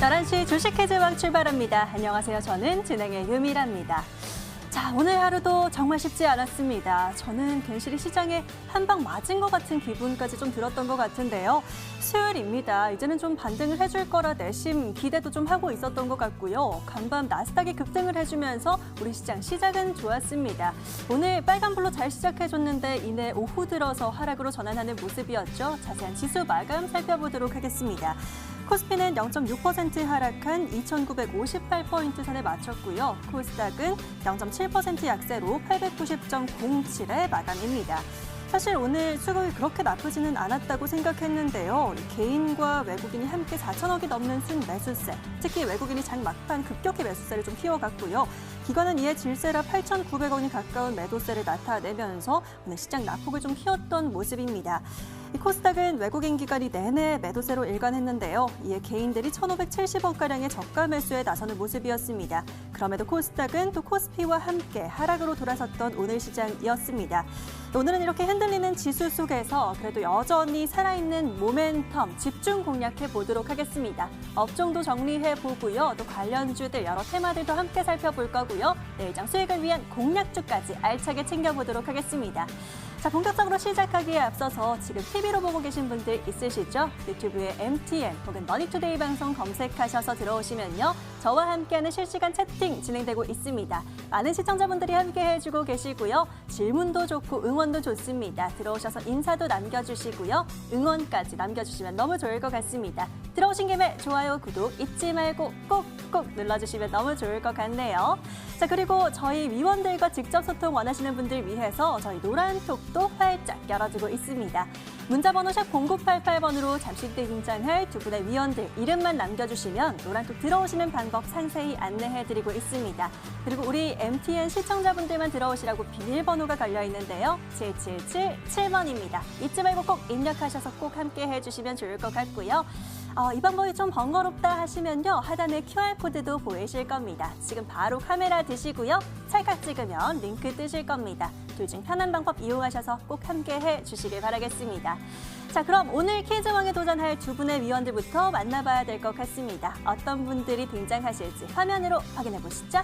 11시 주식 퀴즈왕 출발합니다. 안녕하세요. 저는 진행의 유미라입니다. 자, 오늘 하루도 정말 쉽지 않았습니다. 저는 괜시리 시장에 한 방 맞은 것 같은 기분까지 좀 들었던 것 같은데요. 수요일입니다. 이제는 좀 반등을 해줄 거라 내심 기대도 좀 하고 있었던 것 같고요. 간밤 나스닥이 급등을 해주면서 우리 시작은 좋았습니다. 오늘 빨간불로 잘 시작해줬는데 이내 오후 들어서 하락으로 전환하는 모습이었죠. 자세한 지수 마감 살펴보도록 하겠습니다. 코스피는 0.6% 하락한 2,958포인트 선에 마쳤고요. 코스닥은 0.7% 약세로 890.07에 마감입니다. 사실 오늘 수급이 그렇게 나쁘지는 않았다고 생각했는데요. 개인과 외국인이 함께 4천억이 넘는 순매수세, 특히 외국인이 장 막판 급격히 매수세를 좀 키워갔고요. 기관은 이에 질세라 8,900원이 가까운 매도세를 나타내면서 오늘 시장 낙폭을 좀 키웠던 모습입니다. 이 코스닥은 외국인 기관이 내내 매도세로 일관했는데요. 이에 개인들이 1,570억가량의 저가 매수에 나서는 모습이었습니다. 그럼에도 코스닥은 또 코스피와 함께 하락으로 돌아섰던 오늘 시장이었습니다. 오늘은 이렇게 흔들리는 지수 속에서 그래도 여전히 살아있는 모멘텀 집중 공략해 보도록 하겠습니다. 업종도 정리해 보고요. 또 관련주들 여러 테마들도 함께 살펴볼 거고요. 내일장 수익을 위한 공략주까지 알차게 챙겨보도록 하겠습니다. 자, 본격적으로 시작하기에 앞서서 지금 TV로 보고 계신 분들 있으시죠? 유튜브에 MTN 혹은 머니투데이 방송 검색하셔서 들어오시면요. 저와 함께하는 실시간 채팅 진행되고 있습니다. 많은 시청자분들이 함께 해주고 계시고요. 질문도 좋고 응원도 좋습니다. 들어오셔서 인사도 남겨주시고요. 응원까지 남겨주시면 너무 좋을 것 같습니다. 들어오신 김에 좋아요, 구독 잊지 말고 꼭 눌러주시면 너무 좋을 것 같네요. 자, 그리고 저희 위원들과 직접 소통 원하시는 분들 위해서 저희 노란톡도 활짝 열어두고 있습니다. 문자번호 샵 0988번으로 잠시 뒤 등장할 두 분의 위원들 이름만 남겨주시면 노란톡 들어오시는 방법 상세히 안내해드리고 있습니다. 그리고 우리 MTN 시청자분들만 들어오시라고 비밀번호가 걸려있는데요. 7777번입니다. 잊지 말고 꼭 입력하셔서 꼭 함께 해주시면 좋을 것 같고요. 이 방법이 좀 번거롭다 하시면요. 하단에 QR코드도 보이실 겁니다. 지금 바로 카메라 드시고요. 찰칵 찍으면 링크 뜨실 겁니다. 둘 중 편한 방법 이용하셔서 꼭 함께 해주시길 바라겠습니다. 자, 그럼 오늘 퀴즈왕에 도전할 두 분의 위원들부터 만나봐야 될 것 같습니다. 어떤 분들이 등장하실지 화면으로 확인해 보시죠.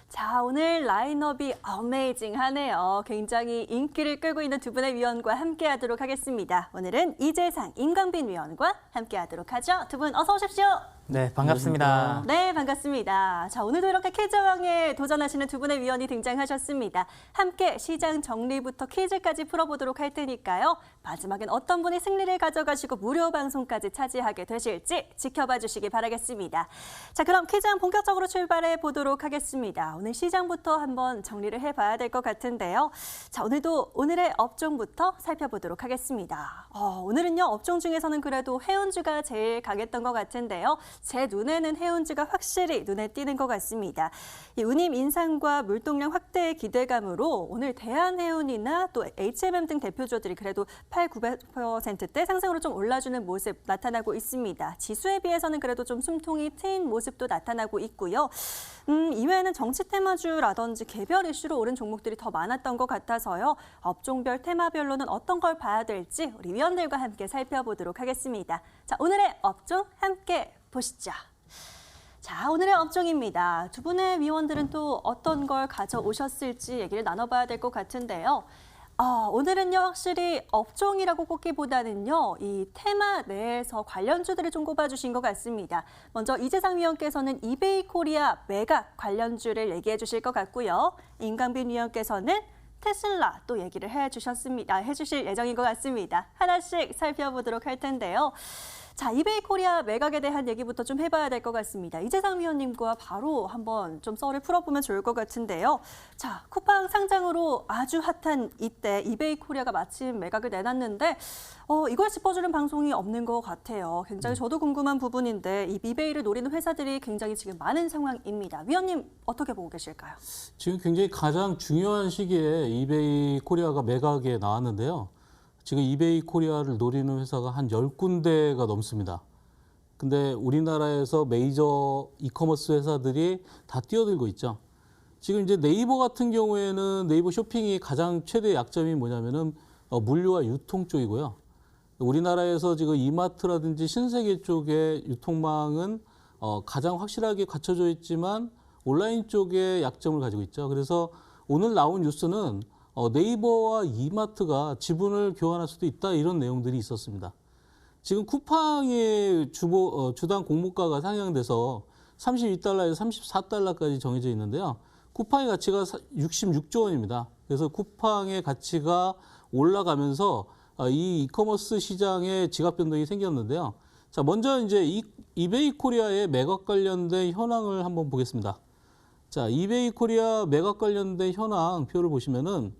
자, 오늘 라인업이 어메이징하네요. 굉장히 인기를 끌고 있는 두 분의 위원과 함께하도록 하겠습니다. 오늘은 이재상, 임광빈 위원과 함께하도록 하죠. 두 분 어서 오십시오. 네, 반갑습니다. 네, 반갑습니다. 자, 오늘도 이렇게 퀴즈왕에 도전하시는 두 분의 위원이 등장하셨습니다. 함께 시장 정리부터 퀴즈까지 풀어보도록 할 테니까요. 마지막엔 어떤 분이 승리를 가져가시고 무료 방송까지 차지하게 되실지 지켜봐 주시기 바라겠습니다. 자, 그럼 퀴즈왕 본격적으로 출발해 보도록 하겠습니다. 오늘 시장부터 한번 정리를 해봐야 될 것 같은데요. 자, 오늘의 업종부터 살펴보도록 하겠습니다. 오늘은요, 업종 중에서는 그래도 해운주가 제일 강했던 것 같은데요. 제 눈에는 해운주가 확실히 눈에 띄는 것 같습니다. 이 운임 인상과 물동량 확대의 기대감으로 오늘 대한해운이나 또 HMM 등 대표주들이 그래도 8, 900%대 상승으로 좀 올라주는 모습 나타나고 있습니다. 지수에 비해서는 그래도 좀 숨통이 트인 모습도 나타나고 있고요. 이외에는 정치 테마주라든지 개별 이슈로 오른 종목들이 더 많았던 것 같아서요. 업종별 테마별로는 어떤 걸 봐야 될지 우리 위원들과 함께 살펴보도록 하겠습니다. 자, 오늘의 업종 함께 보시죠. 자, 오늘의 업종입니다. 두 분의 위원들은 또 어떤 걸 가져오셨을지 얘기를 나눠봐야 될 것 같은데요. 오늘은요, 확실히 업종이라고 꼽기보다는요, 이 테마 내에서 관련주들을 좀 꼽아주신 것 같습니다. 먼저 이재상 위원께서는 이베이 코리아 매각 관련주를 얘기해 주실 것 같고요. 임광빈 위원께서는 테슬라 또 얘기를 해주실 예정인 것 같습니다. 하나씩 살펴보도록 할 텐데요. 자, 이베이 코리아 매각에 대한 얘기부터 좀 해봐야 될 것 같습니다. 이재상 위원님과 바로 한번 좀 썰을 풀어보면 좋을 것 같은데요. 자, 쿠팡 상장으로 아주 핫한 이때 이베이 코리아가 마침 매각을 내놨는데 이걸 짚어주는 방송이 없는 것 같아요. 굉장히 저도 궁금한 부분인데 이 이베이를 노리는 회사들이 굉장히 지금 많은 상황입니다. 위원님 어떻게 보고 계실까요? 지금 굉장히 가장 중요한 시기에 이베이 코리아가 매각에 나왔는데요. 지금 이베이 코리아를 노리는 회사가 한 10군데가 넘습니다. 근데 우리나라에서 메이저 이커머스 회사들이 다 뛰어들고 있죠. 지금 이제 네이버 같은 경우에는 네이버 쇼핑이 가장 최대 약점이 뭐냐면은 물류와 유통 쪽이고요. 우리나라에서 지금 이마트라든지 신세계 쪽의 유통망은 가장 확실하게 갖춰져 있지만 온라인 쪽에 약점을 가지고 있죠. 그래서 오늘 나온 뉴스는 네이버와 이마트가 지분을 교환할 수도 있다 이런 내용들이 있었습니다. 지금 쿠팡의 주당 공모가가 상향돼서 32달러에서 34달러까지 정해져 있는데요. 쿠팡의 가치가 66조 원입니다. 그래서 쿠팡의 가치가 올라가면서 이 이커머스 시장에 지각 변동이 생겼는데요. 자, 먼저 이제 이베이 코리아의 매각 관련된 현황을 한번 보겠습니다. 자, 이베이 코리아 매각 관련된 현황표를 보시면은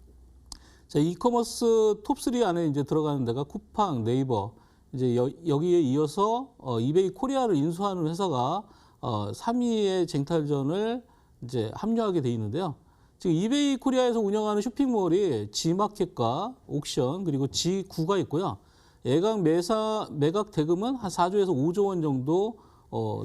자, 이커머스 톱3 안에 이제 들어가는 데가 쿠팡, 네이버, 이제 여기에 이어서 이베이 코리아를 인수하는 회사가 3위의 쟁탈전을 이제 합류하게 돼 있는데요. 지금 이베이 코리아에서 운영하는 쇼핑몰이 G마켓과 옥션 그리고 G9가 있고요. 매각 대금은 한 4조에서 5조 원 정도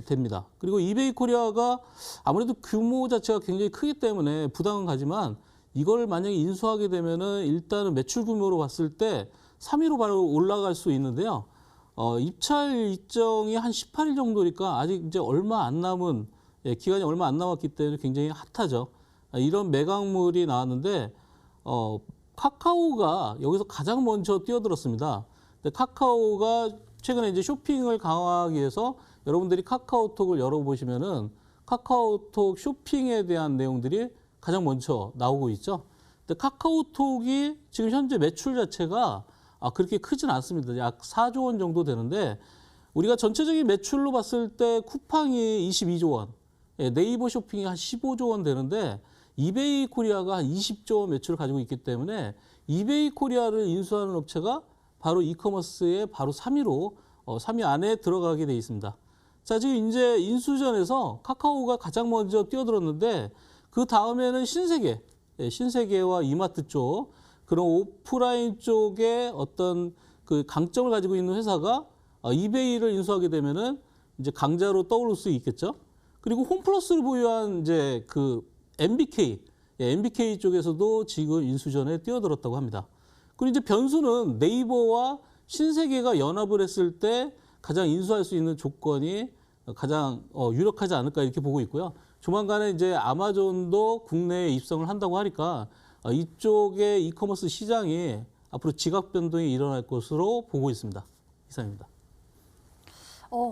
됩니다. 그리고 이베이 코리아가 아무래도 규모 자체가 굉장히 크기 때문에 부담은 가지만 이걸 만약에 인수하게 되면은 일단은 매출 규모로 봤을 때 3위로 바로 올라갈 수 있는데요. 입찰 일정이 한 18일 정도니까 아직 이제 얼마 안 남은 기간이 얼마 안 남았기 때문에 굉장히 핫하죠. 이런 매각물이 나왔는데 카카오가 여기서 가장 먼저 뛰어들었습니다. 근데 카카오가 최근에 이제 쇼핑을 강화하기 위해서 여러분들이 카카오톡을 열어보시면은 카카오톡 쇼핑에 대한 내용들이 가장 먼저 나오고 있죠. 근데 카카오톡이 지금 현재 매출 자체가 그렇게 크진 않습니다. 약 4조 원 정도 되는데 우리가 전체적인 매출로 봤을 때 쿠팡이 22조 원, 네이버 쇼핑이 한 15조 원 되는데 이베이 코리아가 한 20조 원 매출을 가지고 있기 때문에 이베이 코리아를 인수하는 업체가 바로 이커머스의 바로 3위로 3위 안에 들어가게 돼 있습니다. 자, 지금 이제 인수전에서 카카오가 가장 먼저 뛰어들었는데 그 다음에는 신세계와 이마트 쪽 그런 오프라인 쪽에 어떤 그 강점을 가지고 있는 회사가 이베이를 인수하게 되면은 이제 강자로 떠오를 수 있겠죠. 그리고 홈플러스를 보유한 이제 그 MBK 쪽에서도 지금 인수전에 뛰어들었다고 합니다. 그리고 이제 변수는 네이버와 신세계가 연합을 했을 때 가장 인수할 수 있는 조건이 가장 유력하지 않을까 이렇게 보고 있고요. 조만간에 이제 아마존도 국내에 입성을 한다고 하니까 이쪽의 이커머스 시장이 앞으로 지각 변동이 일어날 것으로 보고 있습니다. 이상입니다.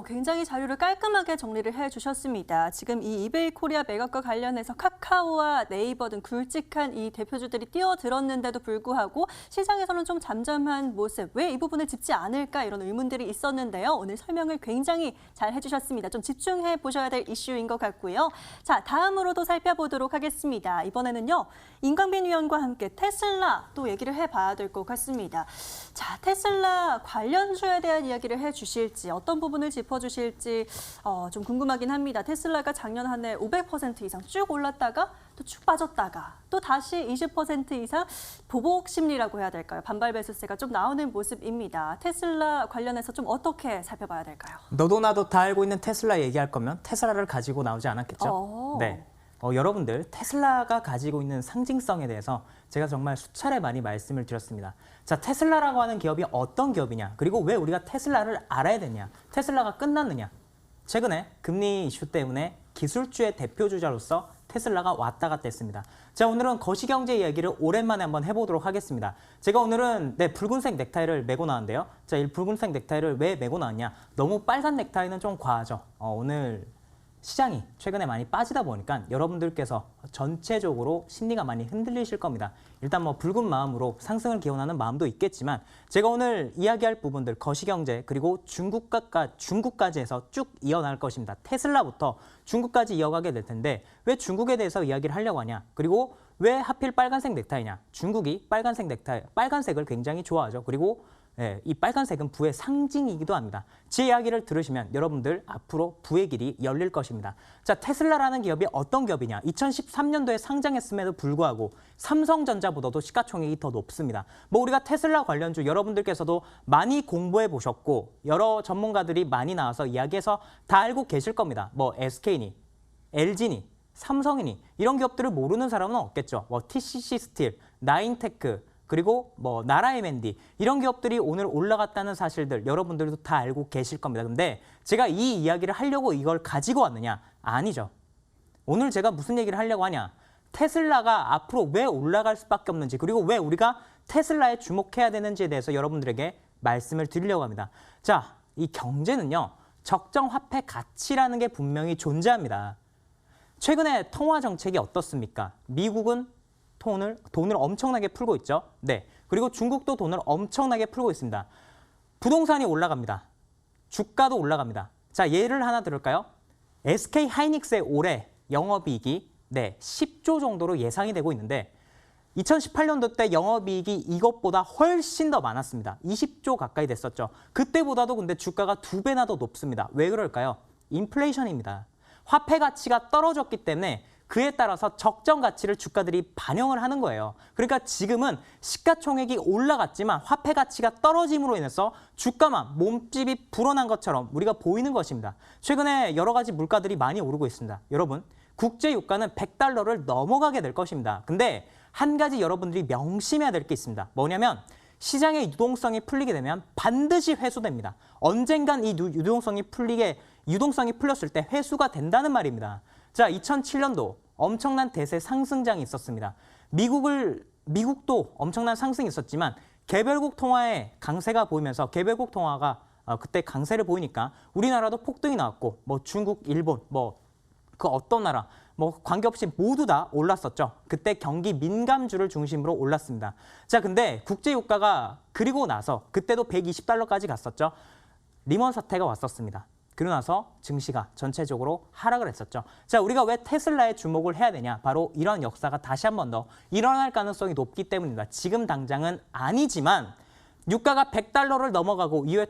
굉장히 자료를 깔끔하게 정리를 해주셨습니다. 지금 이 이베이 코리아 매각과 관련해서 카카오와 네이버 등 굵직한 이 대표주들이 뛰어들었는데도 불구하고 시장에서는 좀 잠잠한 모습, 왜 이 부분을 짚지 않을까 이런 의문들이 있었는데요. 오늘 설명을 굉장히 잘 해주셨습니다. 좀 집중해 보셔야 될 이슈인 것 같고요. 자, 다음으로도 살펴보도록 하겠습니다. 이번에는요, 임광빈 위원과 함께 테슬라 또 얘기를 해봐야 될 것 같습니다. 자, 테슬라 관련주에 대한 이야기를 해주실지 어떤 부분을 짚어주실지 좀 궁금하긴 합니다. 테슬라가 작년 한 해 500% 이상 쭉 올랐다가 또 쭉 빠졌다가 또 다시 20% 이상 보복 심리라고 해야 될까요? 반발 매수세가 좀 나오는 모습입니다. 테슬라 관련해서 좀 어떻게 살펴봐야 될까요? 너도 나도 다 알고 있는 테슬라 얘기할 거면 테슬라를 가지고 나오지 않았겠죠? 네. 여러분들 테슬라가 가지고 있는 상징성에 대해서 제가 정말 수차례 많이 말씀을 드렸습니다. 자, 테슬라라고 하는 기업이 어떤 기업이냐, 그리고 왜 우리가 테슬라를 알아야 되냐, 테슬라가 끝났느냐. 최근에 금리 이슈 때문에 기술주의 대표주자로서 테슬라가 왔다 갔다 했습니다. 자, 오늘은 거시경제 이야기를 오랜만에 한번 해보도록 하겠습니다. 제가 오늘은 붉은색 넥타이를 메고 나왔는데요. 자, 이 붉은색 넥타이를 왜 메고 나왔냐? 너무 빨간 넥타이는 좀 과하죠. 오늘 시장이 최근에 많이 빠지다 보니까 여러분들께서 전체적으로 심리가 많이 흔들리실 겁니다. 일단 뭐 붉은 마음으로 상승을 기원하는 마음도 있겠지만 제가 오늘 이야기할 부분들 거시경제 그리고 중국까지 해서 쭉 이어나갈 것입니다. 테슬라부터 중국까지 이어가게 될 텐데 왜 중국에 대해서 이야기를 하려고 하냐? 그리고 왜 하필 빨간색 넥타이냐? 중국이 빨간색 넥타이, 빨간색을 굉장히 좋아하죠. 그리고 이 빨간색은 부의 상징이기도 합니다. 제 이야기를 들으시면 여러분들 앞으로 부의 길이 열릴 것입니다. 자, 테슬라라는 기업이 어떤 기업이냐? 2013년도에 상장했음에도 불구하고 삼성전자보다도 시가총액이 더 높습니다. 뭐 우리가 테슬라 관련주 여러분들께서도 많이 공부해 보셨고 여러 전문가들이 많이 나와서 이야기해서 다 알고 계실 겁니다. 뭐 SK니, LG니, 삼성이니 이런 기업들을 모르는 사람은 없겠죠. 뭐 TCC 스틸, 나인테크, 그리고 뭐 나라 M&D 이런 기업들이 오늘 올라갔다는 사실들 여러분들도 다 알고 계실 겁니다. 근데 제가 이 이야기를 하려고 이걸 가지고 왔느냐? 아니죠. 오늘 제가 무슨 얘기를 하려고 하냐? 테슬라가 앞으로 왜 올라갈 수밖에 없는지 그리고 왜 우리가 테슬라에 주목해야 되는지에 대해서 여러분들에게 말씀을 드리려고 합니다. 자, 이 경제는요. 적정 화폐 가치라는 게 분명히 존재합니다. 최근에 통화 정책이 어떻습니까? 미국은 돈을 엄청나게 풀고 있죠. 네. 그리고 중국도 돈을 엄청나게 풀고 있습니다. 부동산이 올라갑니다. 주가도 올라갑니다. 자, 예를 하나 들을까요? SK 하이닉스의 올해 영업이익이 10조 정도로 예상이 되고 있는데 2018년도 때 영업이익이 이것보다 훨씬 더 많았습니다. 20조 가까이 됐었죠. 그때보다도 근데 주가가 2배나 더 높습니다. 왜 그럴까요? 인플레이션입니다. 화폐 가치가 떨어졌기 때문에 그에 따라서 적정 가치를 주가들이 반영을 하는 거예요. 그러니까 지금은 시가총액이 올라갔지만 화폐 가치가 떨어짐으로 인해서 주가만 몸집이 불어난 것처럼 우리가 보이는 것입니다. 최근에 여러 가지 물가들이 많이 오르고 있습니다. 여러분, 국제 유가는 100달러를 넘어가게 될 것입니다. 근데 한 가지 여러분들이 명심해야 될 게 있습니다. 뭐냐면 시장의 유동성이 풀리게 되면 반드시 회수됩니다. 언젠간 이 유동성이 풀렸을 때 회수가 된다는 말입니다. 자, 2007년도 엄청난 대세 상승장이 있었습니다. 미국도 엄청난 상승이 있었지만 개별국 통화의 강세가 보이면서 개별국 통화가 그때 강세를 보이니까 우리나라도 폭등이 나왔고 뭐 중국, 일본, 뭐 그 어떤 나라 뭐 관계없이 모두 다 올랐었죠. 그때 경기 민감주를 중심으로 올랐습니다. 자, 근데 국제 유가가 그리고 나서 그때도 120달러까지 갔었죠. 리먼 사태가 왔었습니다. 그러고 나서 증시가 전체적으로 하락을 했었죠. 자, 우리가 왜 테슬라에 주목을 해야 되냐? 바로 이런 역사가 다시 한 번 더 일어날 가능성이 높기 때문입니다. 지금 당장은 아니지만 유가가 100달러를 넘어가고 이후에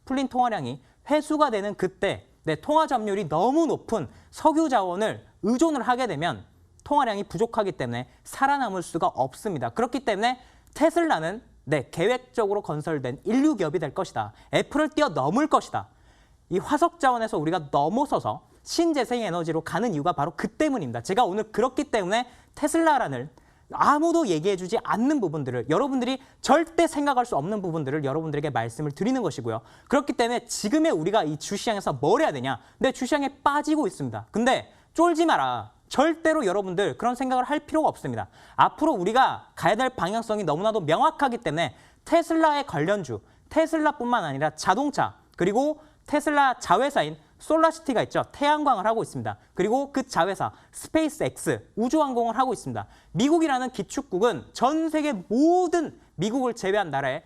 풀린 통화량이 회수가 되는 그때 통화 점유율이 너무 높은 석유 자원을 의존을 하게 되면 통화량이 부족하기 때문에 살아남을 수가 없습니다. 그렇기 때문에 테슬라는 계획적으로 건설된 인류 기업이 될 것이다. 애플을 뛰어넘을 것이다. 이 화석 자원에서 우리가 넘어서서 신재생 에너지로 가는 이유가 바로 그 때문입니다. 제가 오늘 그렇기 때문에 테슬라라는 아무도 얘기해주지 않는 부분들을 여러분들이 절대 생각할 수 없는 부분들을 여러분들에게 말씀을 드리는 것이고요. 그렇기 때문에 지금의 우리가 이 주시장에서 뭘 해야 되냐? 근데 주시장에 빠지고 있습니다. 근데 쫄지 마라. 절대로 여러분들 그런 생각을 할 필요가 없습니다. 앞으로 우리가 가야 될 방향성이 너무나도 명확하기 때문에 테슬라의 관련주, 테슬라뿐만 아니라 자동차, 그리고 테슬라 자회사인 솔라시티가 있죠. 태양광을 하고 있습니다. 그리고 그 자회사 스페이스X 우주항공을 하고 있습니다. 미국이라는 기축국은 전 세계 모든 미국을 제외한 나라의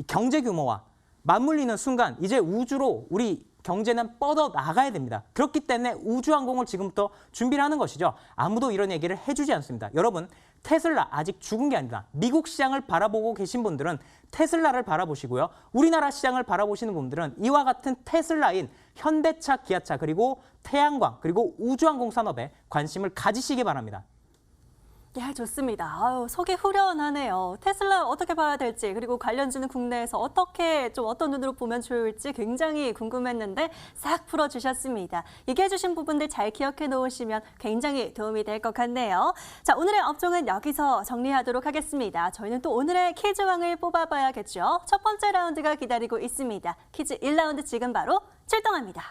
경제 규모와 맞물리는 순간 이제 우주로 우리 경제는 뻗어 나가야 됩니다. 그렇기 때문에 우주항공을 지금부터 준비를 하는 것이죠. 아무도 이런 얘기를 해주지 않습니다. 여러분, 테슬라 아직 죽은 게 아니다. 미국 시장을 바라보고 계신 분들은 테슬라를 바라보시고요. 우리나라 시장을 바라보시는 분들은 이와 같은 테슬라인 현대차, 기아차, 그리고 태양광, 그리고 우주항공 산업에 관심을 가지시기 바랍니다. 예, 좋습니다. 속이 후련하네요. 테슬라 어떻게 봐야 될지, 그리고 관련주는 국내에서 어떤 눈으로 보면 좋을지 굉장히 궁금했는데 싹 풀어주셨습니다. 얘기해주신 부분들 잘 기억해 놓으시면 굉장히 도움이 될 것 같네요. 자, 오늘의 업종은 여기서 정리하도록 하겠습니다. 저희는 또 오늘의 퀴즈왕을 뽑아봐야겠죠. 첫 번째 라운드가 기다리고 있습니다. 퀴즈 1라운드 지금 바로 출동합니다.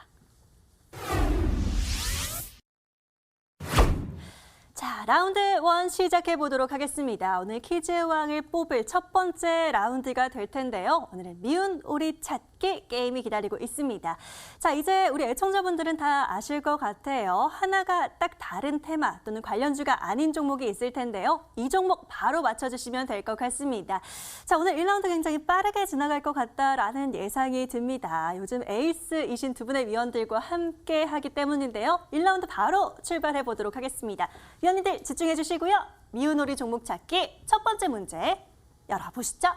자, 라운드 1 시작해 보도록 하겠습니다. 오늘 퀴즈왕을 뽑을 첫 번째 라운드가 될 텐데요. 오늘은 미운 오리 찾기. 잡기 게임이 기다리고 있습니다. 자, 이제 우리 애청자분들은 다 아실 것 같아요. 하나가 딱 다른 테마 또는 관련주가 아닌 종목이 있을 텐데요. 이 종목 바로 맞춰주시면 될 것 같습니다. 자, 오늘 1라운드 굉장히 빠르게 지나갈 것 같다라는 예상이 듭니다. 요즘 에이스이신 두 분의 위원들과 함께 하기 때문인데요. 1라운드 바로 출발해 보도록 하겠습니다. 위원님들 집중해 주시고요. 미운오리 종목 찾기 첫 번째 문제 열어보시죠.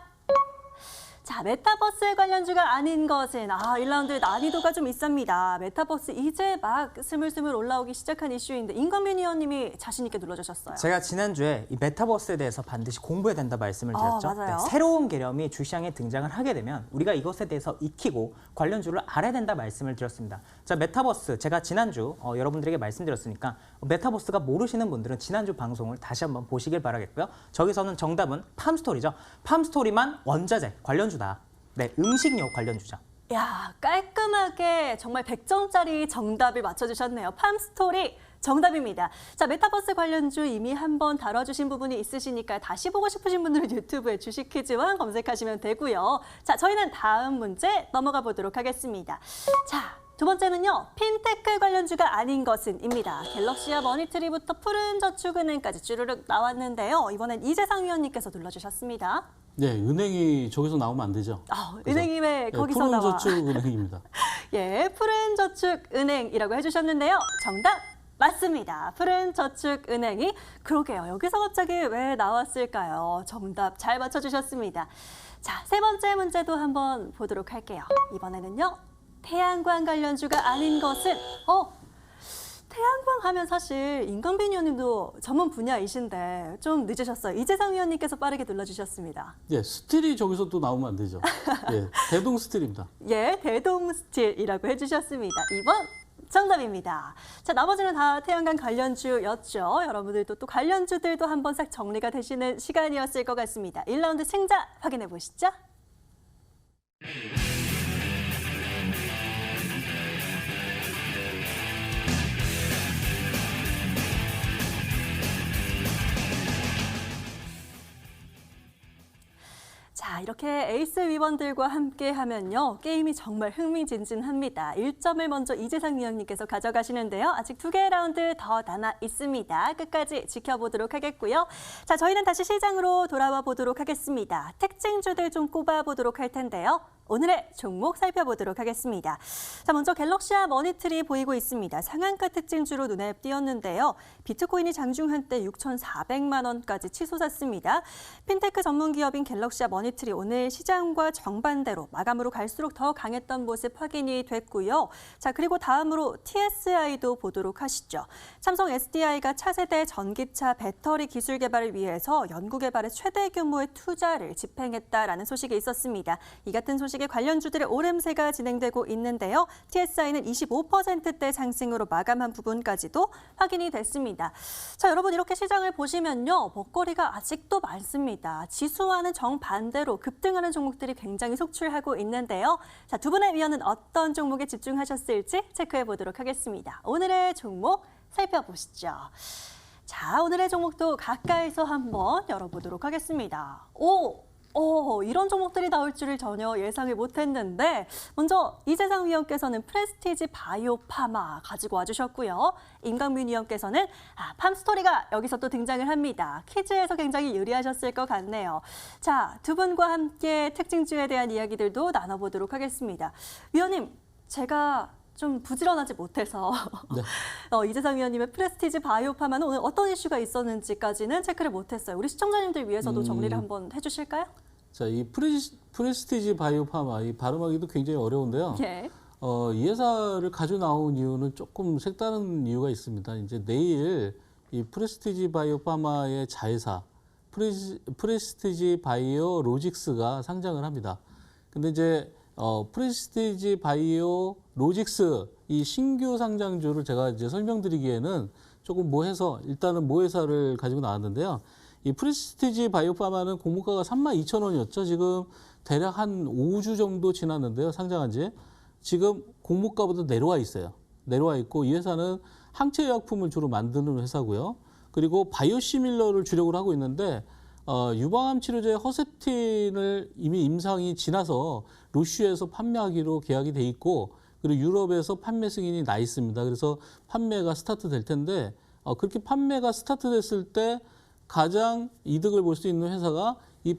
자, 메타버스 관련주가 아닌 것은 1라운드 난이도가 좀 있습니다. 메타버스 이제 막 스물스물 올라오기 시작한 이슈인데 임광민 위원님이 자신 있게 눌러주셨어요. 제가 지난주에 이 메타버스에 대해서 반드시 공부해야 된다 말씀을 드렸죠. 맞아요. 새로운 개념이 주시장에 등장을 하게 되면 우리가 이것에 대해서 익히고 관련주를 알아야 된다 말씀을 드렸습니다. 자, 메타버스 제가 지난주 여러분들에게 말씀드렸으니까 메타버스가 모르시는 분들은 지난주 방송을 다시 한번 보시길 바라겠고요. 저기서는 정답은 팜스토리죠. 팜스토리만 원자재 관련주다. 네, 음식료 관련주죠. 야, 깔끔하게 정말 100점짜리 정답을 맞춰주셨네요. 팜스토리 정답입니다. 자, 메타버스 관련주 이미 한번 다뤄주신 부분이 있으시니까 다시 보고 싶으신 분들은 유튜브에 주식퀴즈왕 검색하시면 되고요. 자, 저희는 다음 문제 넘어가 보도록 하겠습니다. 자, 두 번째는요. 핀테크 관련주가 아닌 것은입니다. 갤럭시와 머니트리부터 푸른저축은행까지 쭈르륵 나왔는데요. 이번엔 이재상 위원님께서 눌러주셨습니다. 네, 은행이 저기서 나오면 안 되죠. 은행이 왜 거기서 나와? 푸른저축은행입니다. 예, 푸른저축은행이라고 해주셨는데요. 정답 맞습니다. 푸른저축은행이 그러게요. 여기서 갑자기 왜 나왔을까요? 정답 잘 맞춰주셨습니다. 자, 세 번째 문제도 한번 보도록 할게요. 이번에는요. 태양광 관련주가 아닌 것은 태양광 하면 사실 임광빈 위원님도 전문 분야이신데 좀 늦으셨어요. 이재상 위원님께서 빠르게 눌러주셨습니다. 예, 스틸이 저기서 또 나오면 안 되죠. 예, 대동 스틸입니다. 예, 대동 스틸이라고 해주셨습니다. 2번 정답입니다. 자, 나머지는 다 태양광 관련주였죠. 여러분들도 또 관련주들도 한번 싹 정리가 되시는 시간이었을 것 같습니다. 1라운드 승자 확인해 보시죠. 자, 이렇게 에이스 위원들과 함께 하면요. 게임이 정말 흥미진진합니다. 1점을 먼저 이재상 위원님께서 가져가시는데요. 아직 2개의 라운드 더 남아 있습니다. 끝까지 지켜보도록 하겠고요. 자, 저희는 다시 시장으로 돌아와 보도록 하겠습니다. 특징주들 좀 꼽아보도록 할 텐데요. 오늘의 종목 살펴보도록 하겠습니다. 자, 먼저 갤럭시와 머니트리 보이고 있습니다. 상한가 특징주로 눈에 띄었는데요. 비트코인이 장중 한때 6,400만 원까지 치솟았습니다. 핀테크 전문 기업인 갤럭시와 머니트리 오늘 시장과 정반대로 마감으로 갈수록 더 강했던 모습 확인이 됐고요. 자, 그리고 다음으로 TSI도 보도록 하시죠. 삼성 SDI가 차세대 전기차 배터리 기술 개발을 위해서 연구 개발에 최대 규모의 투자를 집행했다라는 소식이 있었습니다. 이 같은 소식에 관련주들의 오름세가 진행되고 있는데요. TSI는 25%대 상승으로 마감한 부분까지도 확인이 됐습니다. 자, 여러분 이렇게 시장을 보시면요. 먹거리가 아직도 많습니다. 지수와는 정반대로 급등하는 종목들이 굉장히 속출하고 있는데요. 자, 두 분의 위원은 어떤 종목에 집중하셨을지 체크해 보도록 하겠습니다. 오늘의 종목 살펴보시죠. 자, 오늘의 종목도 가까이서 한번 열어보도록 하겠습니다. 이런 종목들이 나올 줄을 전혀 예상을 못했는데 먼저 이재상 위원께서는 프레스티지 바이오파마 가지고 와주셨고요. 임광민 위원께서는 팜스토리가 여기서 또 등장을 합니다. 퀴즈에서 굉장히 유리하셨을 것 같네요. 자, 두 분과 함께 특징주에 대한 이야기들도 나눠보도록 하겠습니다. 위원님, 제가 좀 부지런하지 못해서 네. 이재상 위원님의 프레스티지 바이오파마는 오늘 어떤 이슈가 있었는지까지는 체크를 못했어요. 우리 시청자님들 위해서도 정리를 한번 해주실까요? 자, 이 프레스티지 바이오파마 이 발음하기도 굉장히 어려운데요. 예. 이 회사를 가지고 나온 이유는 조금 색다른 이유가 있습니다. 이제 내일 이 프레스티지 바이오파마의 자회사 프레스티지 바이오 로직스가 상장을 합니다. 근데 이제 프레스티지 바이오 로직스 이 신규 상장주를 제가 이제 설명드리기에는 조금 모해서 일단은 모회사를 가지고 나왔는데요. 이 프레스티지 바이오파마는 공모가가 32,000원이었죠. 지금 대략 한 5주 정도 지났는데요. 상장한 지. 지금 공모가보다 내려와 있어요. 내려와 있고 이 회사는 항체 의약품을 주로 만드는 회사고요. 그리고 바이오시밀러를 주력으로 하고 있는데 유방암 치료제 허셉틴을 이미 임상이 지나서 로슈에서 판매하기로 계약이 돼 있고 그리고 유럽에서 판매 승인이 나 있습니다. 그래서 판매가 스타트 될 텐데 그렇게 판매가 스타트 됐을 때 가장 이득을 볼 수 있는 회사가 이